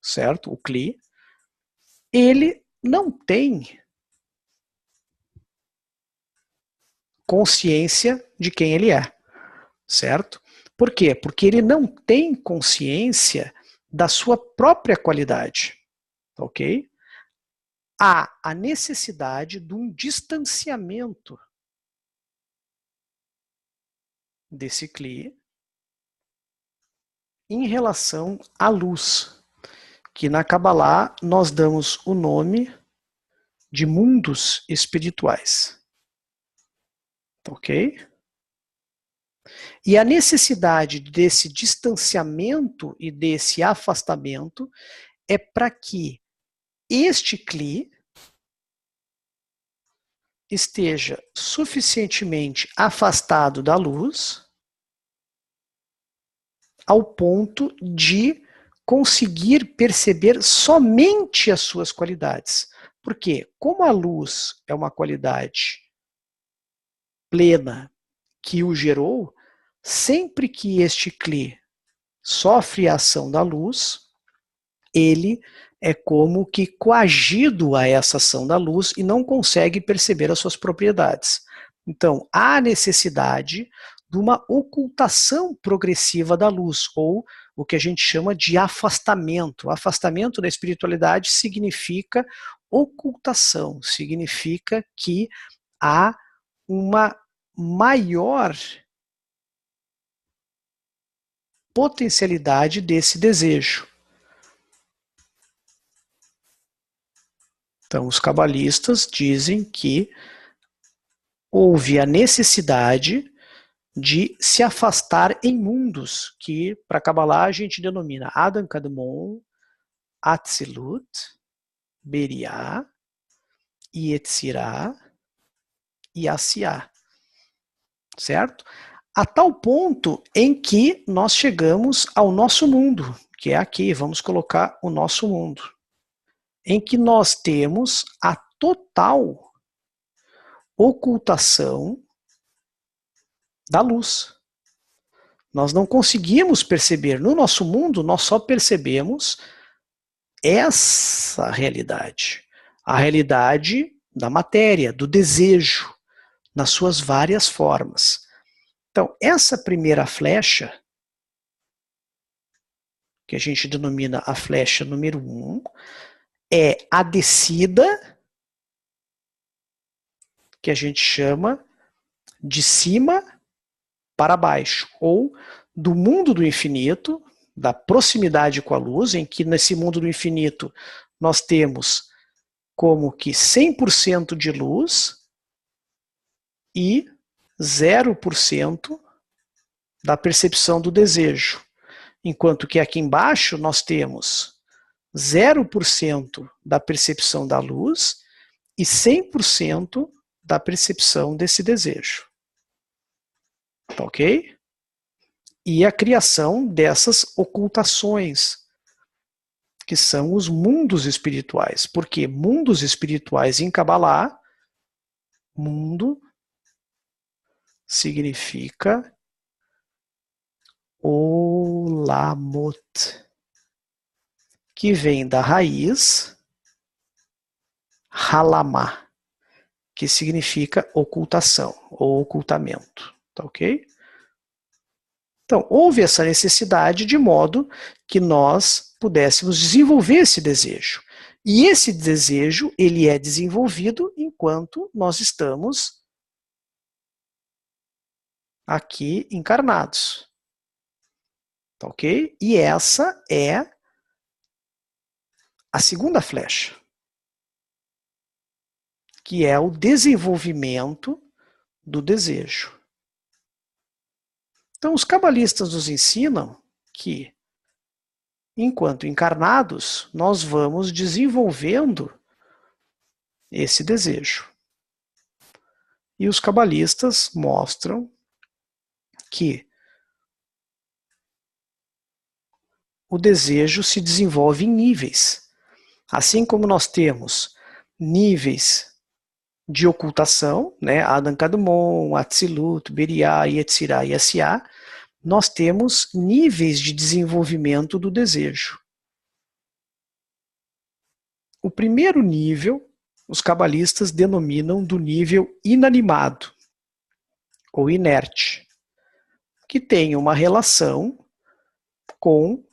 certo? O Kli, ele não tem consciência de quem ele é, certo? Por quê? Porque ele não tem consciência da sua própria qualidade, ok? há a necessidade de um distanciamento desse Kli em relação à luz, que na Kabbalah nós damos o nome de mundos espirituais. Ok? E a necessidade desse distanciamento e desse afastamento é para que este Kli esteja suficientemente afastado da luz ao ponto de conseguir perceber somente as suas qualidades. Porque, como a luz é uma qualidade plena que o gerou, sempre que este Kli sofre a ação da luz, ele é como que coagido a essa ação da luz e não consegue perceber as suas propriedades. Então, há necessidade de uma ocultação progressiva da luz, ou o que a gente chama de afastamento. O afastamento da espiritualidade significa ocultação, significa que há uma maior potencialidade desse desejo. Então, os cabalistas dizem que houve a necessidade de se afastar em mundos que, para Kabbalah, a gente denomina Adam Kadmon, Atzilut, Beriah, Yetzirah e Asiá. Certo? A tal ponto em que nós chegamos ao nosso mundo, que é aqui, vamos colocar o nosso mundo, em que nós temos a total ocultação da luz. Nós não conseguimos perceber. No nosso mundo, nós só percebemos essa realidade. A realidade da matéria, do desejo, nas suas várias formas. Então, essa primeira flecha, que a gente denomina a flecha número 1, é a descida, que a gente chama de cima para baixo, ou do mundo do infinito, da proximidade com a luz, em que nesse mundo do infinito nós temos como que 100% de luz e 0% da percepção do desejo. Enquanto que aqui embaixo nós temos 0% da percepção da luz e 100% da percepção desse desejo. Tá ok? E a criação dessas ocultações, que são os mundos espirituais. Porque mundos espirituais em Kabbalah, mundo significa Olamot, que vem da raiz Halamá, que significa ocultação ou ocultamento. Tá ok? Então, houve essa necessidade de modo que nós pudéssemos desenvolver esse desejo. E esse desejo, ele é desenvolvido enquanto nós estamos aqui encarnados. Tá ok? E essa é a segunda flecha, que é o desenvolvimento do desejo. Então, os cabalistas nos ensinam que, enquanto encarnados, nós vamos desenvolvendo esse desejo. E os cabalistas mostram que o desejo se desenvolve em níveis. Assim como nós temos níveis de ocultação, né, Adam Kadmon, Atzilut, Beriah, Yetzirah e Asiá, nós temos níveis de desenvolvimento do desejo. O primeiro nível, os cabalistas denominam do nível inanimado, ou inerte, que tem uma relação com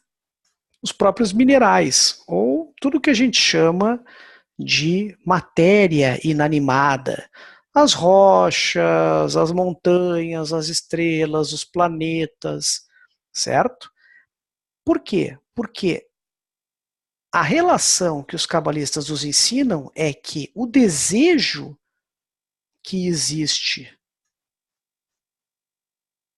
os próprios minerais, ou tudo que a gente chama de matéria inanimada. As rochas, as montanhas, as estrelas, os planetas, certo? Por quê? Porque a relação que os cabalistas nos ensinam é que o desejo que existe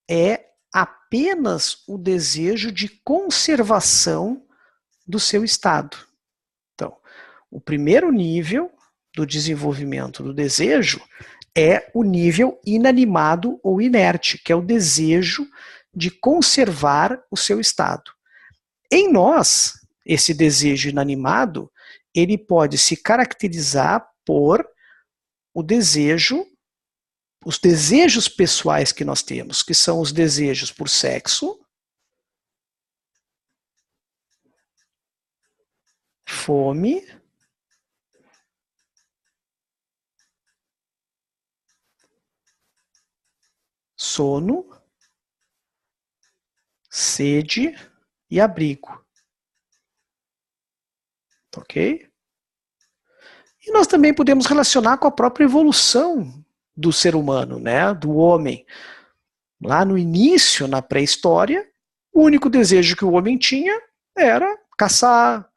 é apenas o desejo de conservação do seu estado. Então, o primeiro nível do desenvolvimento do desejo é o nível inanimado ou inerte, que é o desejo de conservar o seu estado. Em nós, esse desejo inanimado, ele pode se caracterizar por o desejo, os desejos pessoais que nós temos, que são os desejos por sexo, fome, sono, sede e abrigo. Ok? E nós também podemos relacionar com a própria evolução do ser humano, né, do homem. Lá no início, na pré-história, o único desejo que o homem tinha era caçar,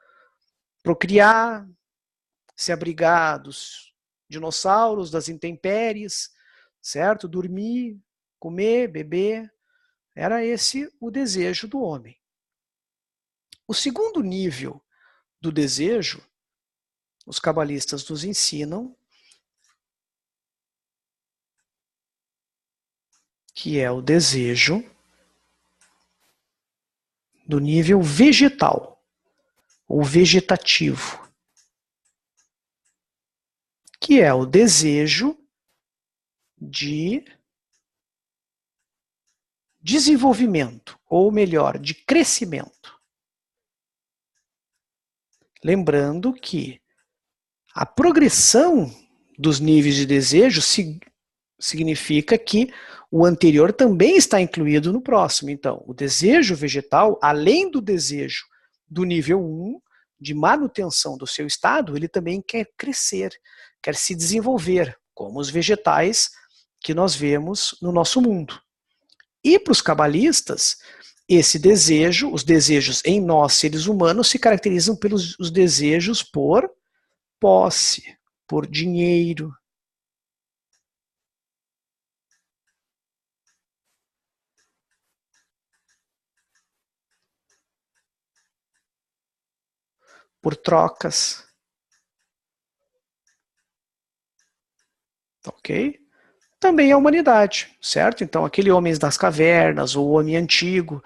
procriar, se abrigar dos dinossauros, das intempéries, certo? Dormir, comer, beber. Era esse o desejo do homem. O segundo nível do desejo, os cabalistas nos ensinam, que é o desejo do nível vegetal ou vegetativo, que é o desejo de desenvolvimento, ou melhor, de crescimento. Lembrando que a progressão dos níveis de desejo significa que o anterior também está incluído no próximo. Então, o desejo vegetal, além do desejo do nível 1, de manutenção do seu estado, ele também quer crescer, quer se desenvolver, como os vegetais que nós vemos no nosso mundo. E para os cabalistas, esse desejo, os desejos em nós, seres humanos, se caracterizam pelos os desejos por posse, por dinheiro, por trocas, ok? Também a humanidade, certo? Então, aquele homem das cavernas, ou o homem antigo,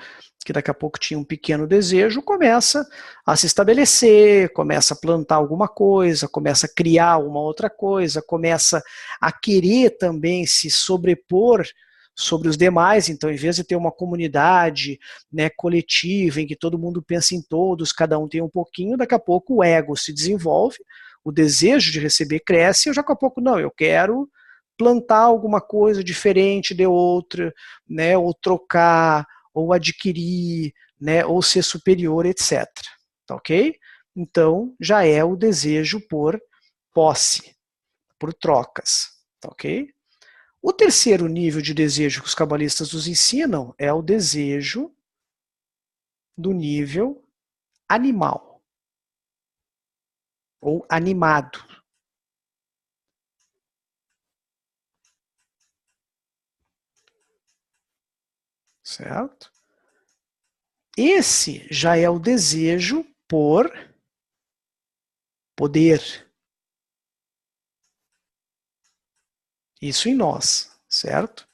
que daqui a pouco tinha um pequeno desejo, começa a se estabelecer, começa a plantar alguma coisa, começa a criar uma outra coisa, começa a querer também se sobrepor sobre os demais. Então, em vez de ter uma comunidade, né, coletiva, em que todo mundo pensa em todos, cada um tem um pouquinho, daqui a pouco o ego se desenvolve, o desejo de receber cresce, e daqui a pouco, não, eu quero plantar alguma coisa diferente de outra, né, ou trocar, ou adquirir, né, ou ser superior, etc. Tá ok? Então, já é o desejo por posse, por trocas. Tá ok? O terceiro nível de desejo que os cabalistas nos ensinam é o desejo do nível animal, ou animado. Certo? Esse já é o desejo por poder. Isso em nós, certo?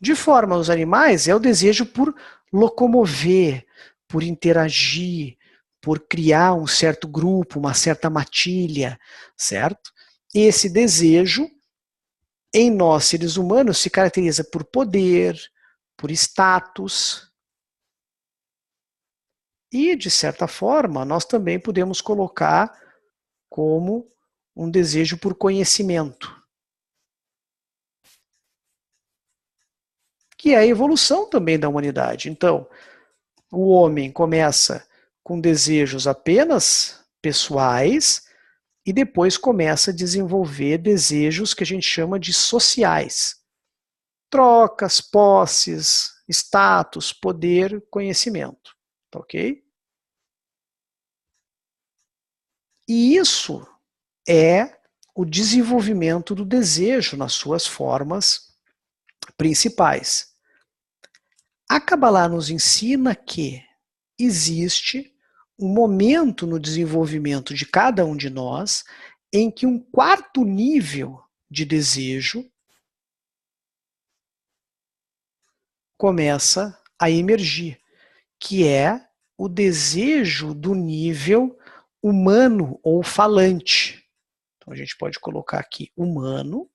De forma aos animais, é o desejo por locomover, por interagir, por criar um certo grupo, uma certa matilha, certo? Esse desejo, em nós, seres humanos, se caracteriza por poder, por status. E, de certa forma, nós também podemos colocar como um desejo por conhecimento, que é a evolução também da humanidade. Então, o homem começa com desejos apenas pessoais e depois começa a desenvolver desejos que a gente chama de sociais. Trocas, posses, status, poder, conhecimento. Tá ok? E isso é o desenvolvimento do desejo nas suas formas principais. A Kabbalah nos ensina que existe um momento no desenvolvimento de cada um de nós em que um quarto nível de desejo começa a emergir, que é o desejo do nível humano ou falante. Então a gente pode colocar aqui humano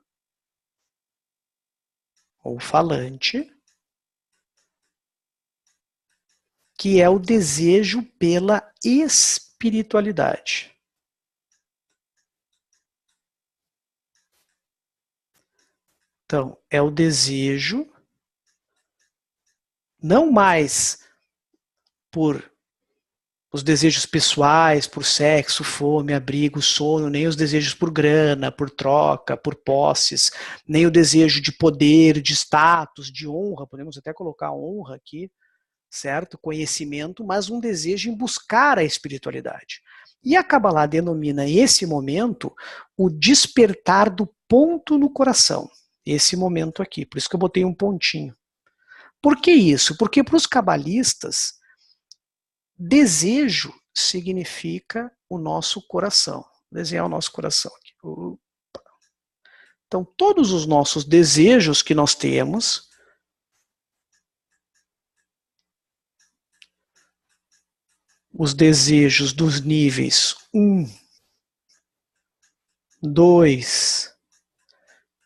ou falante, que é o desejo pela espiritualidade. Então, é o desejo não mais por os desejos pessoais, por sexo, fome, abrigo, sono, nem os desejos por grana, por troca, por posses, nem o desejo de poder, de status, de honra, podemos até colocar honra aqui, certo? Conhecimento, mas um desejo em buscar a espiritualidade. E a Kabbalah denomina esse momento o despertar do ponto no coração. Esse momento aqui, por isso que eu botei um pontinho. Por que isso? Porque para os cabalistas, desejo significa o nosso coração. Vou desenhar o nosso coração aqui. Então, todos os nossos desejos que nós temos, os desejos dos níveis 1, 2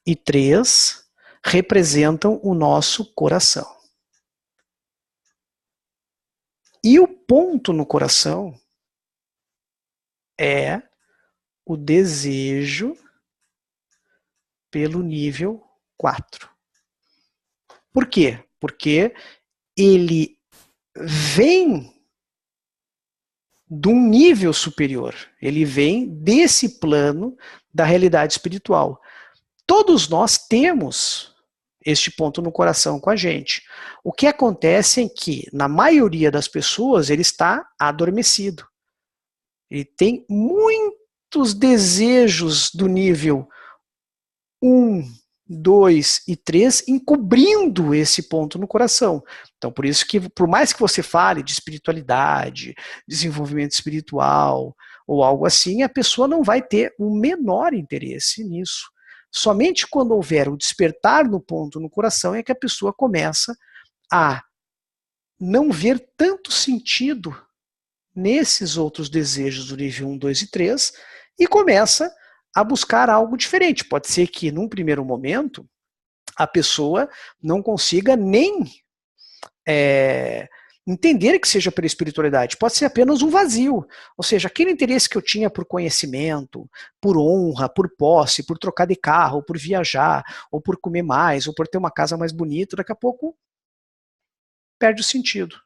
e 3, representam o nosso coração. E o ponto no coração é o desejo pelo nível 4. Por quê? Porque ele vem de um nível superior. Ele vem desse plano da realidade espiritual. Todos nós temos este ponto no coração com a gente. O que acontece é que, na maioria das pessoas, ele está adormecido. Ele tem muitos desejos do nível 1, 2 e 3 encobrindo esse ponto no coração. Então, por isso que, por mais que você fale de espiritualidade, desenvolvimento espiritual ou algo assim, a pessoa não vai ter o menor interesse nisso. Somente quando houver o despertar no ponto no coração é que a pessoa começa a não ver tanto sentido nesses outros desejos do nível 1, 2 e 3 e começa a buscar algo diferente. Pode ser que, num primeiro momento, a pessoa não consiga nem entender que seja pela espiritualidade. Pode ser apenas um vazio. Ou seja, aquele interesse que eu tinha por conhecimento, por honra, por posse, por trocar de carro, por viajar, ou por comer mais, ou por ter uma casa mais bonita, daqui a pouco perde o sentido.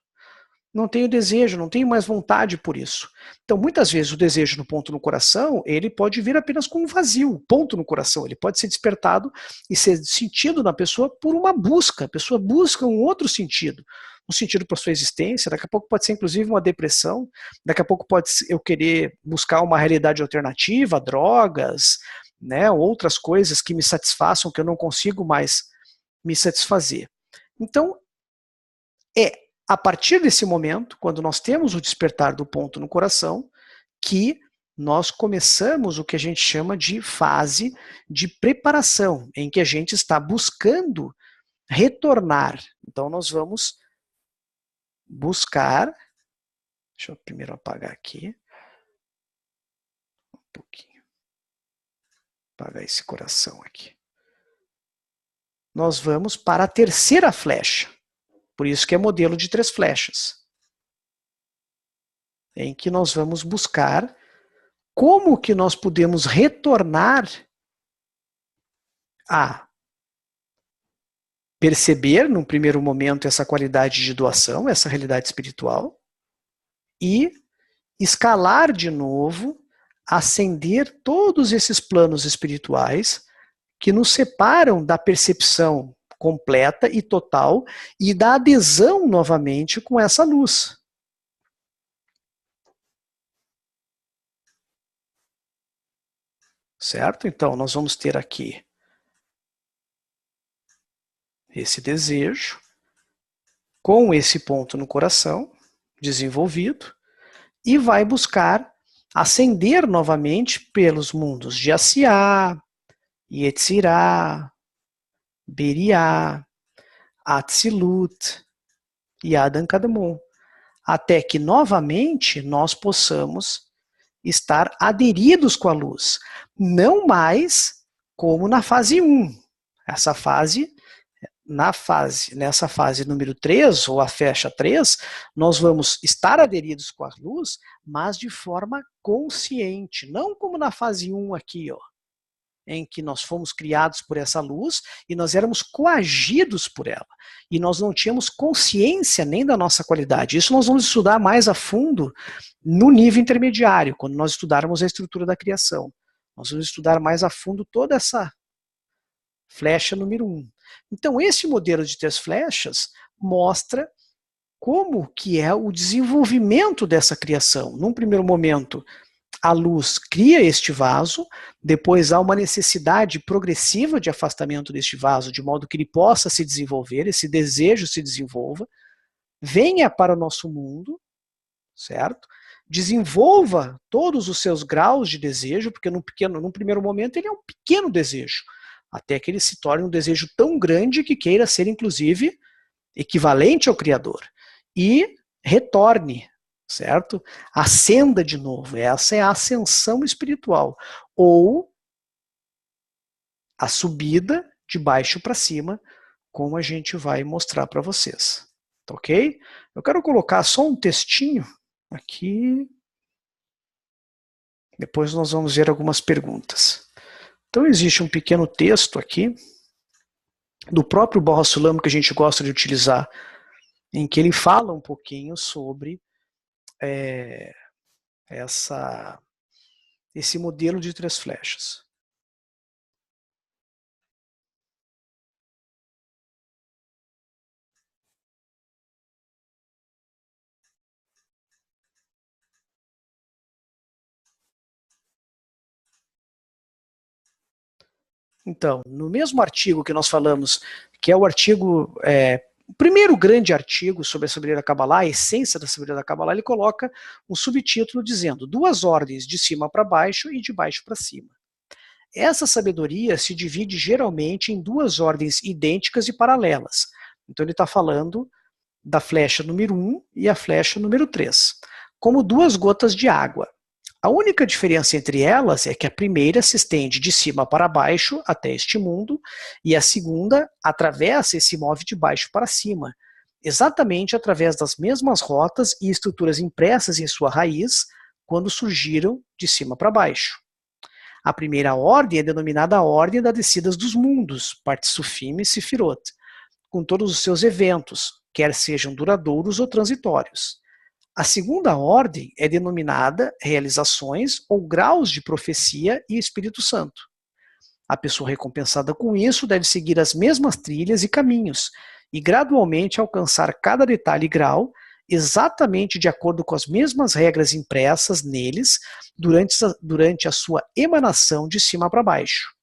Não tenho desejo, não tenho mais vontade por isso. Então, muitas vezes, o desejo no ponto no coração, ele pode vir apenas com um vazio, ponto no coração. Ele pode ser despertado e ser sentido na pessoa por uma busca. A pessoa busca um outro sentido. Um sentido para a sua existência, daqui a pouco pode ser inclusive uma depressão, daqui a pouco pode ser eu querer buscar uma realidade alternativa, drogas, né, outras coisas que me satisfaçam, que eu não consigo mais me satisfazer. Então, a partir desse momento, quando nós temos o despertar do ponto no coração, que nós começamos o que a gente chama de fase de preparação, em que a gente está buscando retornar. Então nós vamos buscar, deixa eu primeiro apagar aqui, um pouquinho, apagar esse coração aqui. Nós vamos para a terceira flecha. Por isso que é modelo de 3 flechas. Em que nós vamos buscar como que nós podemos retornar a perceber, num primeiro momento, essa qualidade de doação, essa realidade espiritual, e escalar de novo acender todos esses planos espirituais que nos separam da percepção completa e total e da adesão novamente com essa luz. Certo? Então, nós vamos ter aqui esse desejo, com esse ponto no coração, desenvolvido, e vai buscar ascender novamente pelos mundos de Asiá, Yetzirah, Beriá, Atzilut e Adam Kadmon, até que novamente nós possamos estar aderidos com a luz, não mais como na fase 1. Nessa fase número 3, ou a fecha 3, nós vamos estar aderidos com a luz, mas de forma consciente, não como na fase 1 aqui, ó, em que nós fomos criados por essa luz e nós éramos coagidos por ela. E nós não tínhamos consciência nem da nossa qualidade. Isso nós vamos estudar mais a fundo no nível intermediário, quando nós estudarmos a estrutura da criação. Nós vamos estudar mais a fundo toda essa flecha número 1. Então, esse modelo de 3 flechas mostra como que é o desenvolvimento dessa criação. Num primeiro momento, a luz cria este vaso, depois há uma necessidade progressiva de afastamento deste vaso, de modo que ele possa se desenvolver, esse desejo se desenvolva, venha para o nosso mundo, certo? Desenvolva todos os seus graus de desejo, porque num primeiro momento ele é um pequeno desejo, até que ele se torne um desejo tão grande que queira ser, inclusive, equivalente ao Criador. E retorne, certo? Ascenda de novo. Essa é a ascensão espiritual. Ou a subida de baixo para cima, como a gente vai mostrar para vocês. Tá ok? Eu quero colocar só um textinho aqui. Depois nós vamos ver algumas perguntas. Então existe um pequeno texto aqui, do próprio Baha Sulam, que a gente gosta de utilizar, em que ele fala um pouquinho sobre esse modelo de 3 flechas. Então, no mesmo artigo que nós falamos, que é o artigo, o primeiro grande artigo sobre a sabedoria da Kabbalah, a essência da sabedoria da Kabbalah, ele coloca um subtítulo dizendo 2 ordens de cima para baixo e de baixo para cima. Essa sabedoria se divide geralmente em 2 ordens idênticas e paralelas. Então ele está falando da flecha número 1 e a flecha número 3, como 2 gotas de água. A única diferença entre elas é que a primeira se estende de cima para baixo até este mundo e a segunda atravessa e se move de baixo para cima, exatamente através das mesmas rotas e estruturas impressas em sua raiz quando surgiram de cima para baixo. A primeira ordem é denominada a Ordem das Descidas dos Mundos, Partsufim e Sefirot, com todos os seus eventos, quer sejam duradouros ou transitórios. A segunda ordem é denominada realizações ou graus de profecia e Espírito Santo. A pessoa recompensada com isso deve seguir as mesmas trilhas e caminhos e gradualmente alcançar cada detalhe e grau exatamente de acordo com as mesmas regras impressas neles durante a sua emanação de cima para baixo.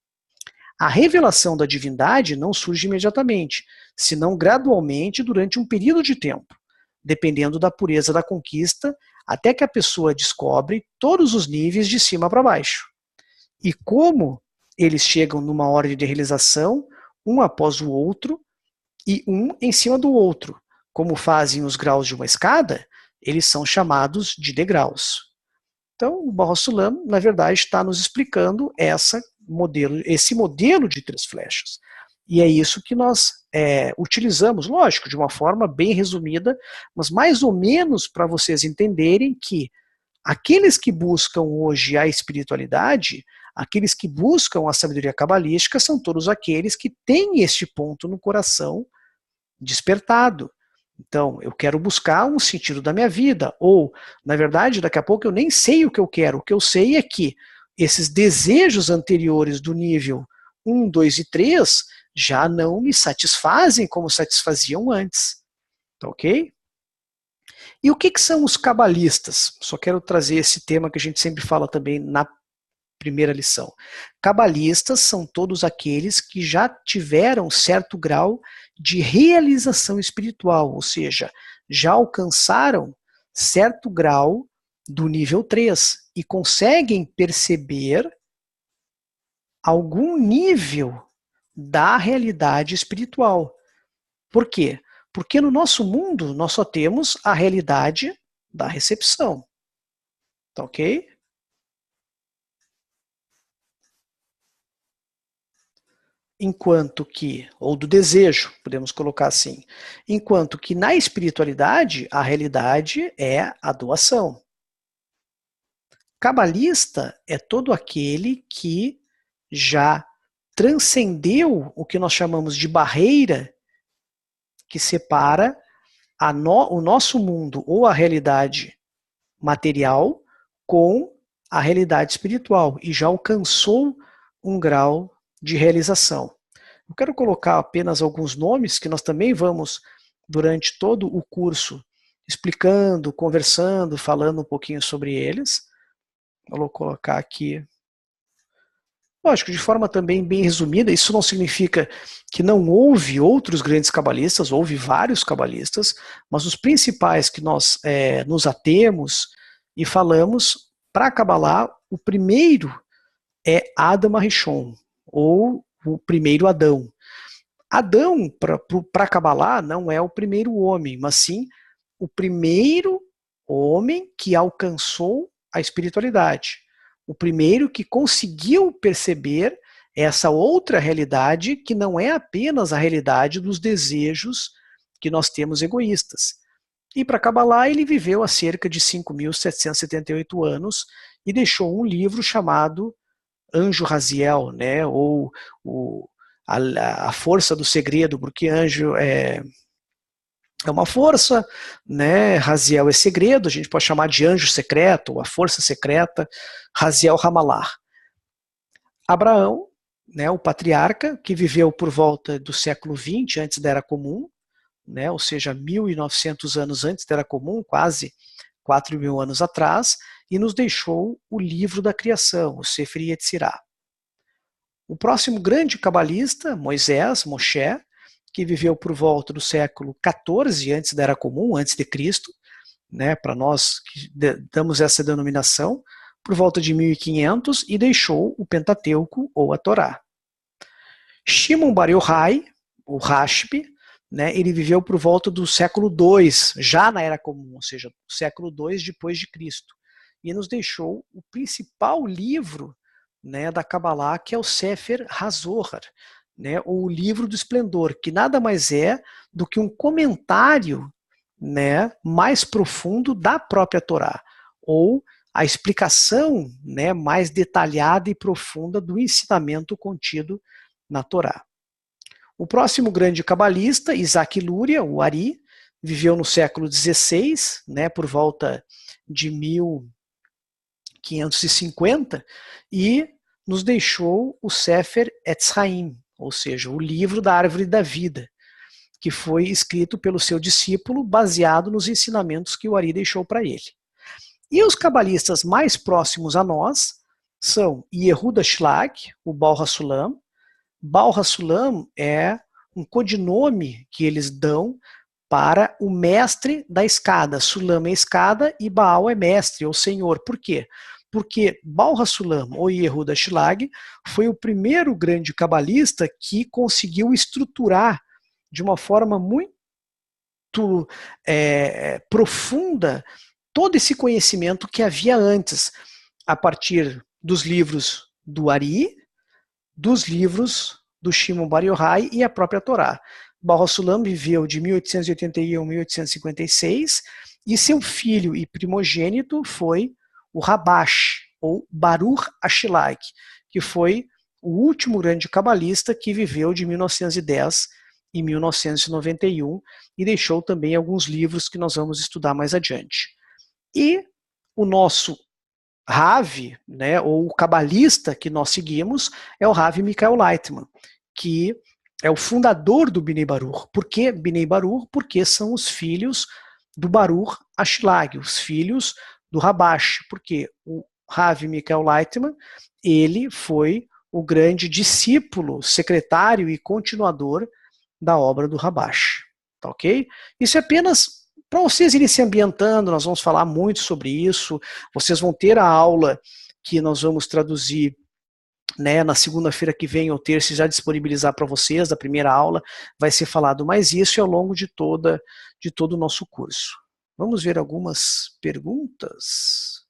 A revelação da divindade não surge imediatamente, senão gradualmente durante um período de tempo, dependendo da pureza da conquista, até que a pessoa descobre todos os níveis de cima para baixo. E como eles chegam numa ordem de realização, um após o outro, e um em cima do outro. Como fazem os graus de uma escada, eles são chamados de degraus. Então, o Baha Sulam, na verdade, está nos explicando esse modelo de 3 flechas. E é isso que nós utilizamos, lógico, de uma forma bem resumida, mas mais ou menos para vocês entenderem que aqueles que buscam hoje a espiritualidade, aqueles que buscam a sabedoria cabalística, são todos aqueles que têm este ponto no coração despertado. Então, eu quero buscar um sentido da minha vida, ou, na verdade, daqui a pouco eu nem sei o que eu quero. O que eu sei é que esses desejos anteriores do nível 1, 2 e 3 já não me satisfazem como satisfaziam antes. Tá ok? E o que são os cabalistas? Só quero trazer esse tema que a gente sempre fala também na primeira lição. Cabalistas são todos aqueles que já tiveram certo grau de realização espiritual, ou seja, já alcançaram certo grau do nível 3 e conseguem perceber algum nível da realidade espiritual. Por quê? Porque no nosso mundo nós só temos a realidade da recepção. Tá ok? Enquanto que, ou do desejo, podemos colocar assim, enquanto que na espiritualidade a realidade é a doação. Cabalista é todo aquele que já transcendeu o que nós chamamos de barreira que separa o nosso mundo ou a realidade material com a realidade espiritual e já alcançou um grau de realização. Eu quero colocar apenas alguns nomes que nós também vamos, durante todo o curso, explicando, conversando, falando um pouquinho sobre eles. Eu vou colocar aqui. Lógico, de forma também bem resumida, isso não significa que não houve outros grandes cabalistas, houve vários cabalistas, mas os principais que nós nos atemos e falamos, para Cabalá, o primeiro é Adam Arishon, ou o primeiro Adão. Adão, para Cabalá, não é o primeiro homem, mas sim o primeiro homem que alcançou a espiritualidade. O primeiro que conseguiu perceber essa outra realidade que não é apenas a realidade dos desejos que nós temos egoístas. E para Cabalá ele viveu há cerca de 5.778 anos e deixou um livro chamado Anjo Raziel, né, ou a força do segredo, porque anjo é uma força, né? Raziel é segredo, a gente pode chamar de anjo secreto, ou a força secreta, Raziel Ramalar. Abraão, né, o patriarca, que viveu por volta do século XX, antes da Era Comum, né, ou seja, 1.900 anos antes da Era Comum, quase 4.000 anos atrás, e nos deixou o livro da criação, o Sefer Yetzirah. O próximo grande cabalista, Moisés, Moshe, que viveu por volta do século XIV, antes da Era Comum, antes de Cristo, né, para nós que damos essa denominação, por volta de 1500, e deixou o Pentateuco ou a Torá. Shimon Bar Yochai, o Rashbi, né, ele viveu por volta do século II, já na Era Comum, ou seja, século II depois de Cristo, e nos deixou o principal livro, né, da Kabbalah, que é o Sefer HaZohar, né, ou o Livro do Esplendor, que nada mais é do que um comentário, né, mais profundo da própria Torá, ou a explicação, né, mais detalhada e profunda do ensinamento contido na Torá. O próximo grande cabalista, Isaac Luria, o Ari, viveu no século XVI, né, por volta de 1550, e nos deixou o Sefer Etz Haim, ou seja, o livro da árvore da vida, que foi escrito pelo seu discípulo, baseado nos ensinamentos que o Ari deixou para ele. E os cabalistas mais próximos a nós são Yehuda Shlag, o Baal HaSulam. Baal HaSulam é um codinome que eles dão para o mestre da escada. Sulam é escada e Baal é mestre ou senhor. Por quê? Porque Baal HaSulam, ou Yehuda Shlag, foi o primeiro grande cabalista que conseguiu estruturar de uma forma muito profunda todo esse conhecimento que havia antes, a partir dos livros do Ari, dos livros do Shimon Bar Yochai e a própria Torá. Baal HaSulam viveu de 1881 a 1856 e seu filho e primogênito foi o Rabash, ou Baruch Ashilak, que foi o último grande cabalista que viveu de 1910 em 1991 e deixou também alguns livros que nós vamos estudar mais adiante. E o nosso Rav, né, ou o cabalista que nós seguimos, é o Rav Michael Lightman, que é o fundador do Bnei Baruch. Por que Bnei Baruch? Porque são os filhos do Baruch Ashlag, os filhos do Rabash. Porque o Rav Michael Lightman, ele foi o grande discípulo, secretário e continuador da obra do Rabash. Tá ok? Isso é apenas para vocês irem se ambientando, nós vamos falar muito sobre isso. Vocês vão ter a aula que nós vamos traduzir, né, na segunda-feira que vem ou terça, já disponibilizar para vocês, da primeira aula, vai ser falado mais isso e ao longo de todo o nosso curso. Vamos ver algumas perguntas.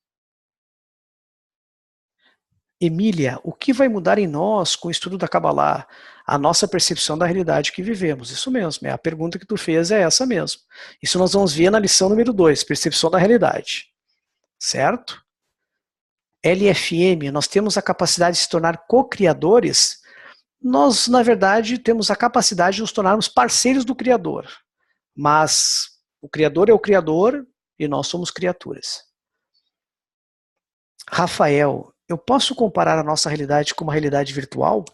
Emília, o que vai mudar em nós com o estudo da Kabbalah? A nossa percepção da realidade que vivemos. Isso mesmo, a pergunta que tu fez é essa mesmo. Isso nós vamos ver na lição número 2, percepção da realidade. Certo? LFM, nós temos a capacidade de se tornar co-criadores. Nós, na verdade, temos a capacidade de nos tornarmos parceiros do Criador. Mas o Criador é o Criador e nós somos criaturas. Rafael, eu posso comparar a nossa realidade com uma realidade virtual?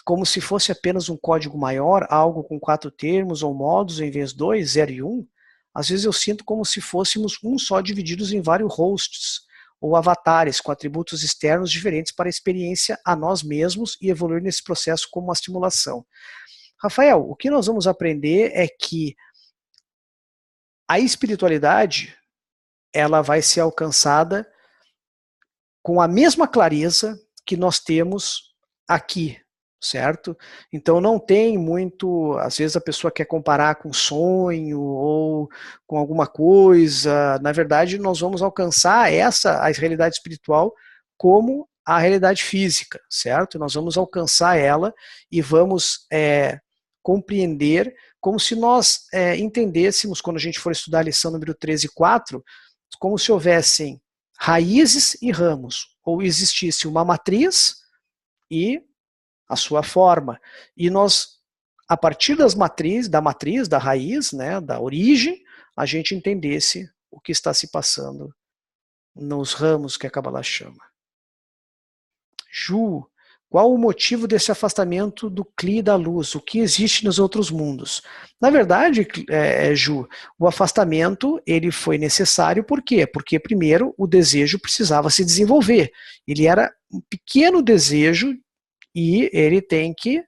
Como se fosse apenas um código maior, algo com 4 termos ou modos em vez de 2, 0 e 1? Às vezes eu sinto como se fôssemos um só divididos em vários hosts ou avatares com atributos externos diferentes para a experiência a nós mesmos e evoluir nesse processo como uma simulação. Rafael, o que nós vamos aprender é que a espiritualidade ela vai ser alcançada com a mesma clareza que nós temos aqui, certo? Então não tem muito, às vezes a pessoa quer comparar com sonho ou com alguma coisa, na verdade nós vamos alcançar a realidade espiritual como a realidade física, certo? Nós vamos alcançar ela e vamos compreender como se nós entendêssemos, quando a gente for estudar a lição número 13 e 4, como se houvessem raízes e ramos, ou existisse uma matriz e a sua forma. E nós, a partir da matriz, da raiz, né, da origem, a gente entendesse o que está se passando nos ramos que a Kabbalah chama. Ju, qual o motivo desse afastamento do Kli da luz? O que existe nos outros mundos? Na verdade, Ju, o afastamento ele foi necessário por quê? Porque primeiro o desejo precisava se desenvolver. Ele era um pequeno desejo e ele tem que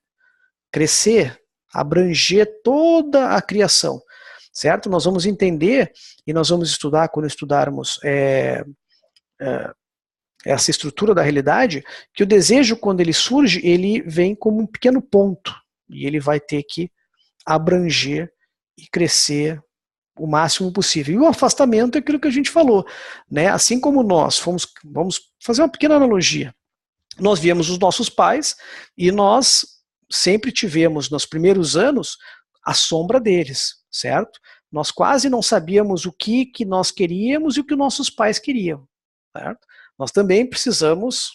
crescer, abranger toda a criação. Certo? Nós vamos entender e nós vamos estudar quando estudarmos essa estrutura da realidade, que o desejo, quando ele surge, ele vem como um pequeno ponto, e ele vai ter que abranger e crescer o máximo possível. E o afastamento é aquilo que a gente falou, né? Assim como nós vamos fazer uma pequena analogia, nós viemos os nossos pais, e nós sempre tivemos, nos primeiros anos, a sombra deles, certo? Nós quase não sabíamos o que nós queríamos e o que nossos pais queriam, certo? Nós também precisamos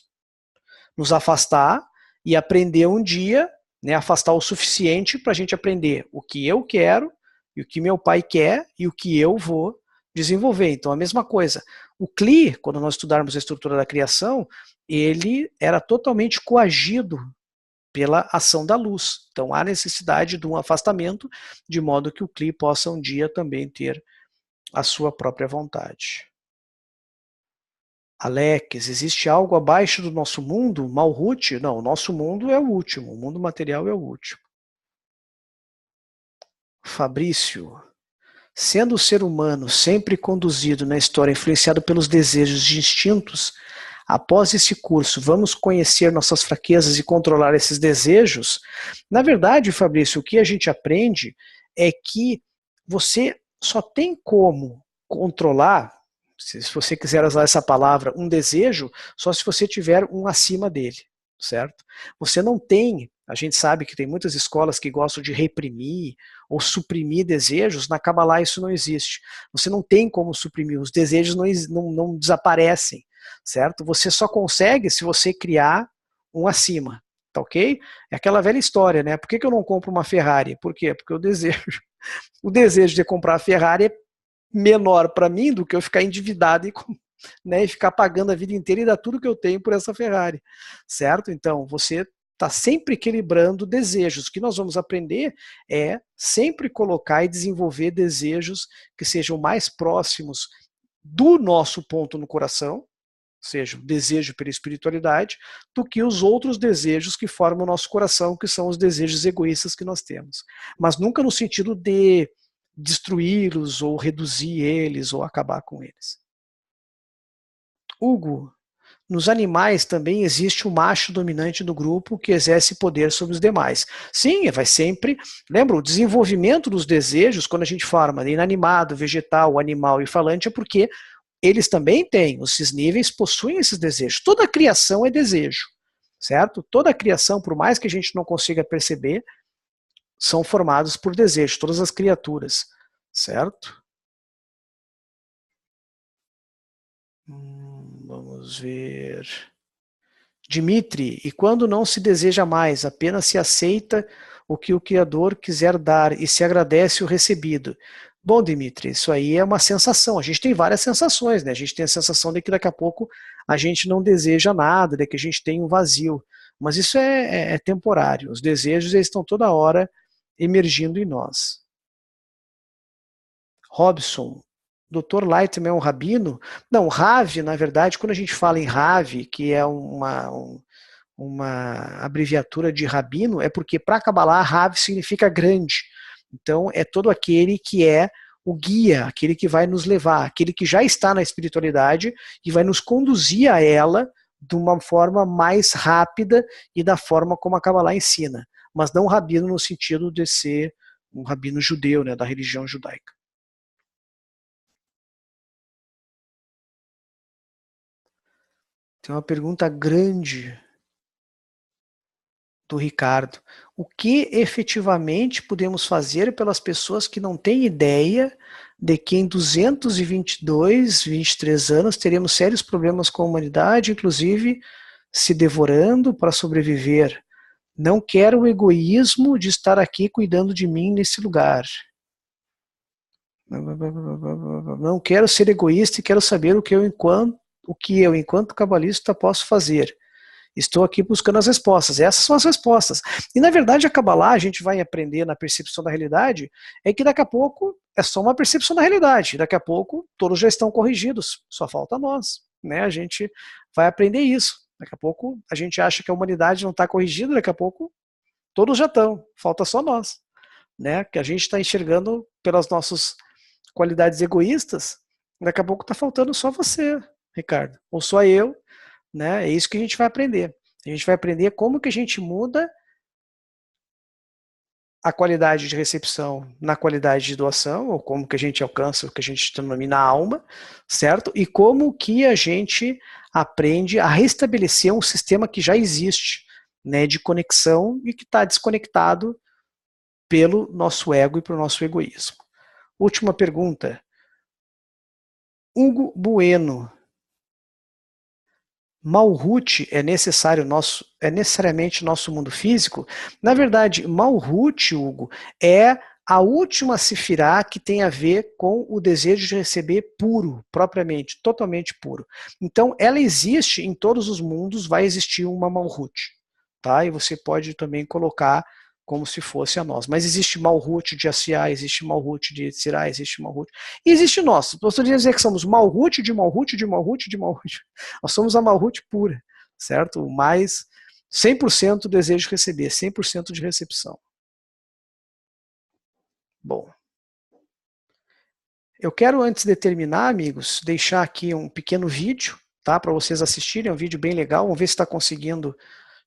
nos afastar e aprender um dia, né, afastar o suficiente para a gente aprender o que eu quero e o que meu pai quer e o que eu vou desenvolver. Então, a mesma coisa. O Kli, quando nós estudarmos a estrutura da criação, ele era totalmente coagido pela ação da luz. Então, há necessidade de um afastamento, de modo que o Kli possa um dia também ter a sua própria vontade. Alex, existe algo abaixo do nosso mundo? Malhut? Não, o nosso mundo é o último, o mundo material é o último. Fabrício, sendo o ser humano sempre conduzido na história influenciado pelos desejos e instintos, após esse curso, vamos conhecer nossas fraquezas e controlar esses desejos? Na verdade, Fabrício, o que a gente aprende é que você só tem como controlar, se você quiser usar essa palavra, um desejo, só se você tiver um acima dele, certo? Você não tem, a gente sabe que tem muitas escolas que gostam de reprimir ou suprimir desejos, na Kabbalah isso não existe. Você não tem como suprimir, os desejos não desaparecem, certo? Você só consegue se você criar um acima, tá ok? É aquela velha história, né? Por que eu não compro uma Ferrari? Por quê? Porque o desejo de comprar a Ferrari é menor para mim do que eu ficar endividado né, e ficar pagando a vida inteira e dar tudo que eu tenho por essa Ferrari, certo? Então, você está sempre equilibrando desejos. O que nós vamos aprender é sempre colocar e desenvolver desejos que sejam mais próximos do nosso ponto no coração, ou seja, o desejo pela espiritualidade, do que os outros desejos que formam o nosso coração, que são os desejos egoístas que nós temos. Mas nunca no sentido de destruí-los, ou reduzir eles, ou acabar com eles. Hugo, nos animais também existe o macho dominante do grupo que exerce poder sobre os demais. Sim, vai sempre. Lembra, o desenvolvimento dos desejos, quando a gente forma inanimado, vegetal, animal e falante, é porque eles também têm, esses níveis possuem esses desejos. Toda a criação é desejo, certo? Toda a criação, por mais que a gente não consiga perceber, são formados por desejo, todas as criaturas, certo? Vamos ver. Dimitri, e quando não se deseja mais, apenas se aceita o que o Criador quiser dar e se agradece o recebido. Bom, Dimitri, isso aí é uma sensação. A gente tem várias sensações, né? A gente tem a sensação de que daqui a pouco a gente não deseja nada, de que a gente tem um vazio. Mas isso é temporário. Os desejos eles estão toda hora emergindo em nós. Robson, Dr. Lightman é um rabino? Não, Rav, na verdade, quando a gente fala em Rav, que é uma abreviatura de rabino, é porque para Kabbalah, Rav significa grande. Então, é todo aquele que é o guia, aquele que vai nos levar, aquele que já está na espiritualidade e vai nos conduzir a ela de uma forma mais rápida e da forma como a Kabbalah ensina. Mas não rabino no sentido de ser um rabino judeu, né, da religião judaica. Tem uma pergunta grande do Ricardo. O que efetivamente podemos fazer pelas pessoas que não têm ideia de que em 222, 23 anos teremos sérios problemas com a humanidade, inclusive se devorando para sobreviver? Não quero o egoísmo de estar aqui cuidando de mim nesse lugar. Não quero ser egoísta e quero saber o que eu, enquanto cabalista, posso fazer. Estou aqui buscando as respostas. Essas são as respostas. E, na verdade, a Kabbalah, a gente vai aprender na percepção da realidade, é que daqui a pouco é só uma percepção da realidade. Daqui a pouco, todos já estão corrigidos. Só falta nós. Né? A gente vai aprender isso. Daqui a pouco, a gente acha que a humanidade não está corrigida, daqui a pouco, todos já estão. Falta só nós. Né? Que a gente está enxergando pelas nossas qualidades egoístas, daqui a pouco está faltando só você, Ricardo. Ou só eu. Né? É isso que a gente vai aprender. A gente vai aprender como que a gente muda a qualidade de recepção na qualidade de doação, ou como que a gente alcança o que a gente denomina alma, certo? E como que a gente aprende a restabelecer um sistema que já existe, né, de conexão e que está desconectado pelo nosso ego e pelo nosso egoísmo. Última pergunta. Hugo Bueno. Malhut é necessariamente nosso mundo físico? Na verdade, Malhut, Hugo, é a última sefirá que tem a ver com o desejo de receber puro, propriamente, totalmente puro. Então, ela existe em todos os mundos, vai existir uma Malhut, tá? E você pode também colocar como se fosse a nós. Mas existe Malhut de Asiá, existe Malhut de Yetzirah, existe Malhut. E existe nós. Posso dizer que somos Malhut de Malhut de Malhut de Malhut. Nós somos a Malhut pura, certo? Mais 100% desejo de receber, 100% de recepção. Bom. Eu quero, antes de terminar, amigos, deixar aqui um pequeno vídeo, tá? Para vocês assistirem, é um vídeo bem legal. Vamos ver se está conseguindo.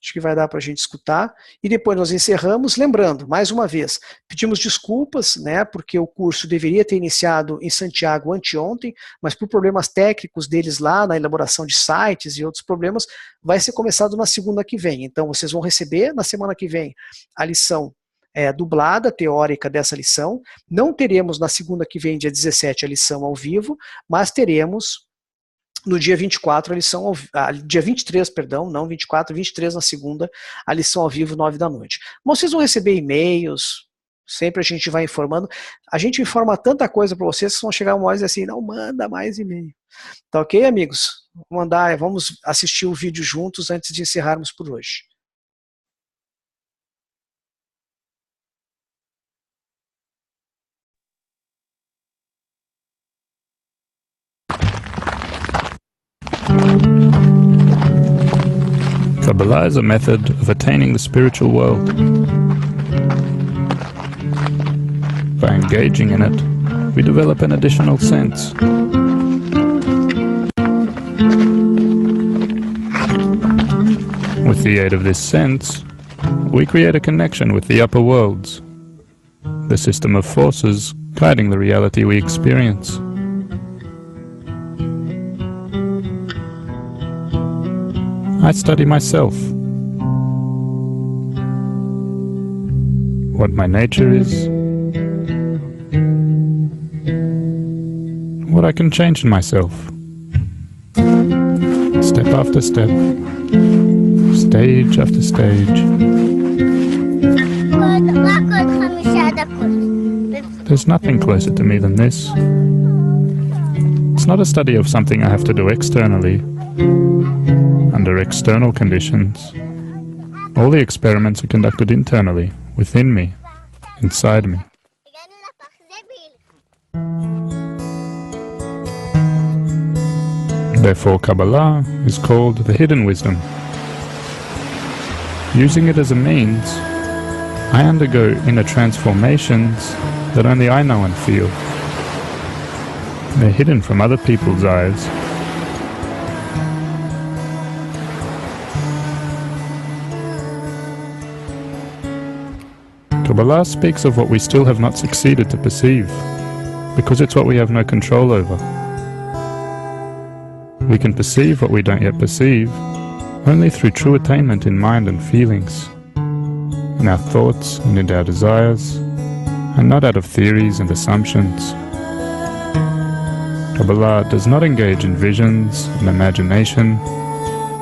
Acho que vai dar para a gente escutar. E depois nós encerramos. Lembrando, mais uma vez, pedimos desculpas, né, porque o curso deveria ter iniciado em Santiago anteontem, mas por problemas técnicos deles lá, na elaboração de sites e outros problemas, vai ser começado na segunda que vem. Então, vocês vão receber na semana que vem a lição dublada, teórica dessa lição. Não teremos na segunda que vem, dia 17, a lição ao vivo, mas teremos No dia 24, a lição, dia 23, perdão, não 24, 23 na segunda, a lição ao vivo, 9 da noite. Bom, vocês vão receber e-mails, sempre a gente vai informando. A gente informa tanta coisa para vocês que vão chegar uma hora e dizer assim, não manda mais e-mail. Tá ok, amigos? Vamos assistir o vídeo juntos antes de encerrarmos por hoje. Kabbalah is a method of attaining the spiritual world. By engaging in it, we develop an additional sense. With the aid of this sense, we create a connection with the upper worlds, the system of forces guiding the reality we experience. I study myself, what my nature is, what I can change in myself, step after step, stage after stage. There's nothing closer to me than this. It's not a study of something I have to do externally, under external conditions. All the experiments are conducted internally, within me, inside me. Therefore, Kabbalah is called the hidden wisdom. Using it as a means, I undergo inner transformations that only I know and feel. They're hidden from other people's eyes. Kabbalah speaks of what we still have not succeeded to perceive, because it's what we have no control over. We can perceive what we don't yet perceive only through true attainment in mind and feelings, in our thoughts and in our desires, and not out of theories and assumptions. Kabbalah does not engage in visions and imagination,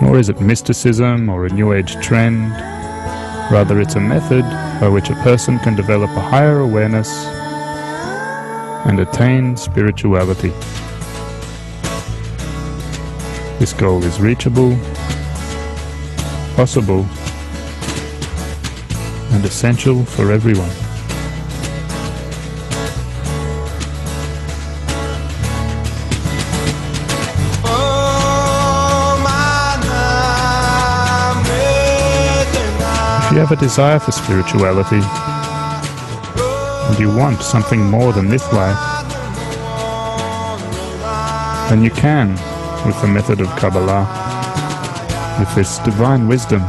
nor is it mysticism or a New Age trend. Rather, it's a method by which a person can develop a higher awareness and attain spirituality. This goal is reachable, possible, and essential for everyone. If you have a desire for spirituality, and you want something more than this life, then you can, with the method of Kabbalah, with this divine wisdom,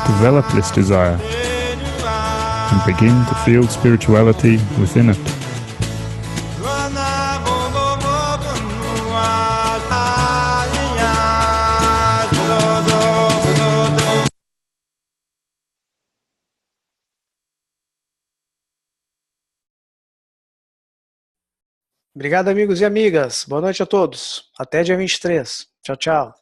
develop this desire and begin to feel spirituality within it. Obrigado, amigos e amigas. Boa noite a todos. Até dia 23. Tchau, tchau.